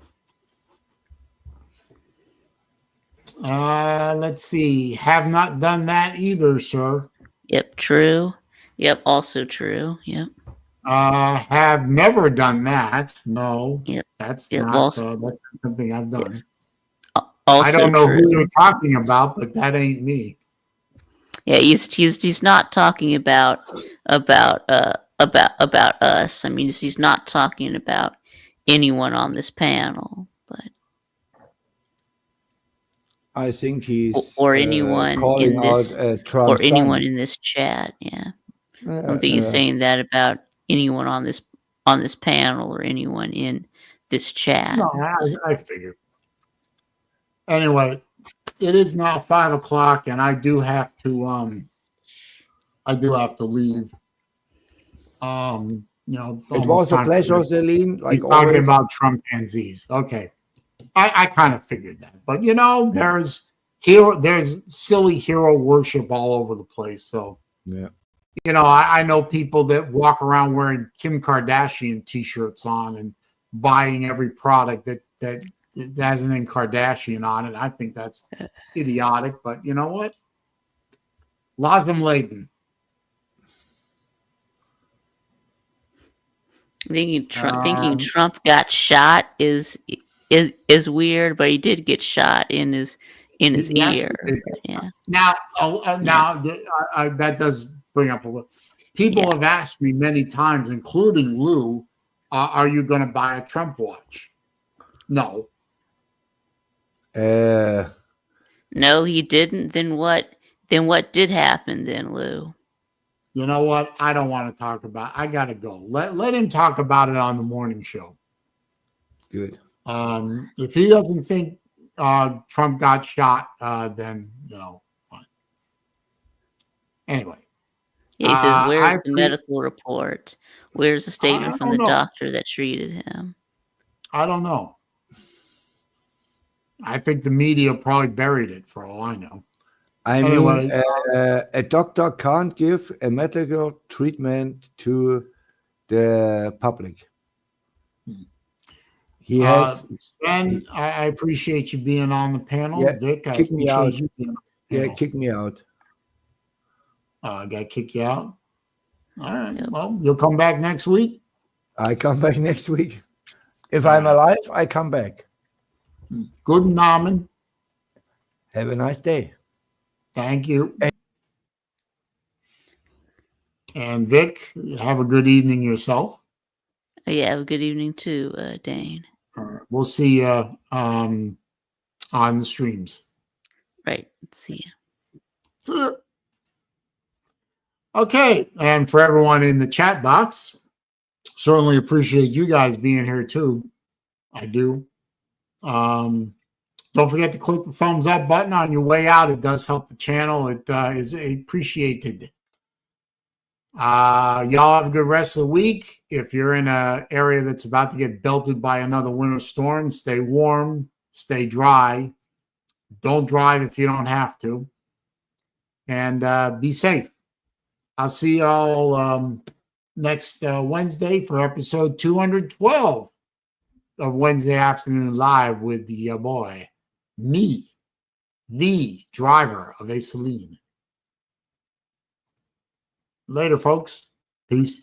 Let's see. Have not done that either, sir. Yep. True. Yep. Also true. Yep. Have never done that. No, Yep. that's Yep. not Also. that's not something I've done. Yes. I don't know true. who you're talking about, but that ain't me. Yeah, he's not talking about us. I mean, he's not talking about anyone on this panel, but I think he's or anyone calling in out this Trump's or anyone son. in this chat. Yeah, I Uh, don't think he's uh, saying that about anyone on this panel or anyone in this chat. No, I figured. Anyway, it is now 5:00, and I do have to leave. You know, it was almost a time for pleasure, me. Celine, like He's talking always. about Trump pansies. Okay. I kind of figured that. But you know, there's silly hero worship all over the place. So Yeah. you know, I know people that walk around wearing Kim Kardashian t-shirts on and buying every product that has the name Kardashian on it. I think that's idiotic, but you know what? Lazim laden. Thinking Trump got shot is weird, but he did get shot in his He ear. actually did. Yeah. Now, that does bring up a little. People have asked me many times, including Lou, are you going to buy a Trump watch? No. No, he didn't. Then what? Then what did happen? Then Lou. You know what? I don't want to talk about. I got to go. Let him talk about it on the morning show. Good. If he doesn't think Trump got shot, then you know. Fine. Anyway. Yeah, he says, "Where's the medical report? Where's the statement from the doctor that treated him?" I don't know. I think the media probably buried it, for all I know. I mean, a doctor can't give a medical treatment to the public. He has. Sven, I appreciate you being on the panel. Yeah, Vic, I kick me appreciate out. you being on the Yeah, panel. kick me out. I got to kick you out. All right. Yep. Well, you'll come back next week. I come back next week. If I'm alive, I come back. Good Namen. Have a nice day. Thank you. And Vic, have a good evening yourself. Yeah, have a good evening too, Dane. All right. We'll see you on the streams. Right. See you. Okay. And for everyone in the chat box, certainly appreciate you guys being here too. I do. Don't forget to click the thumbs up button on your way out. It does help the channel. It is appreciated. Y'all have a good rest of the week. If you're in an area that's about to get belted by another winter storm, stay warm, stay dry. Don't drive if you don't have to. And be safe. I'll see y'all next Wednesday for episode 212 of Wednesday Afternoon Live with the boy, me, the driver of a Saleen. Later, folks. Peace.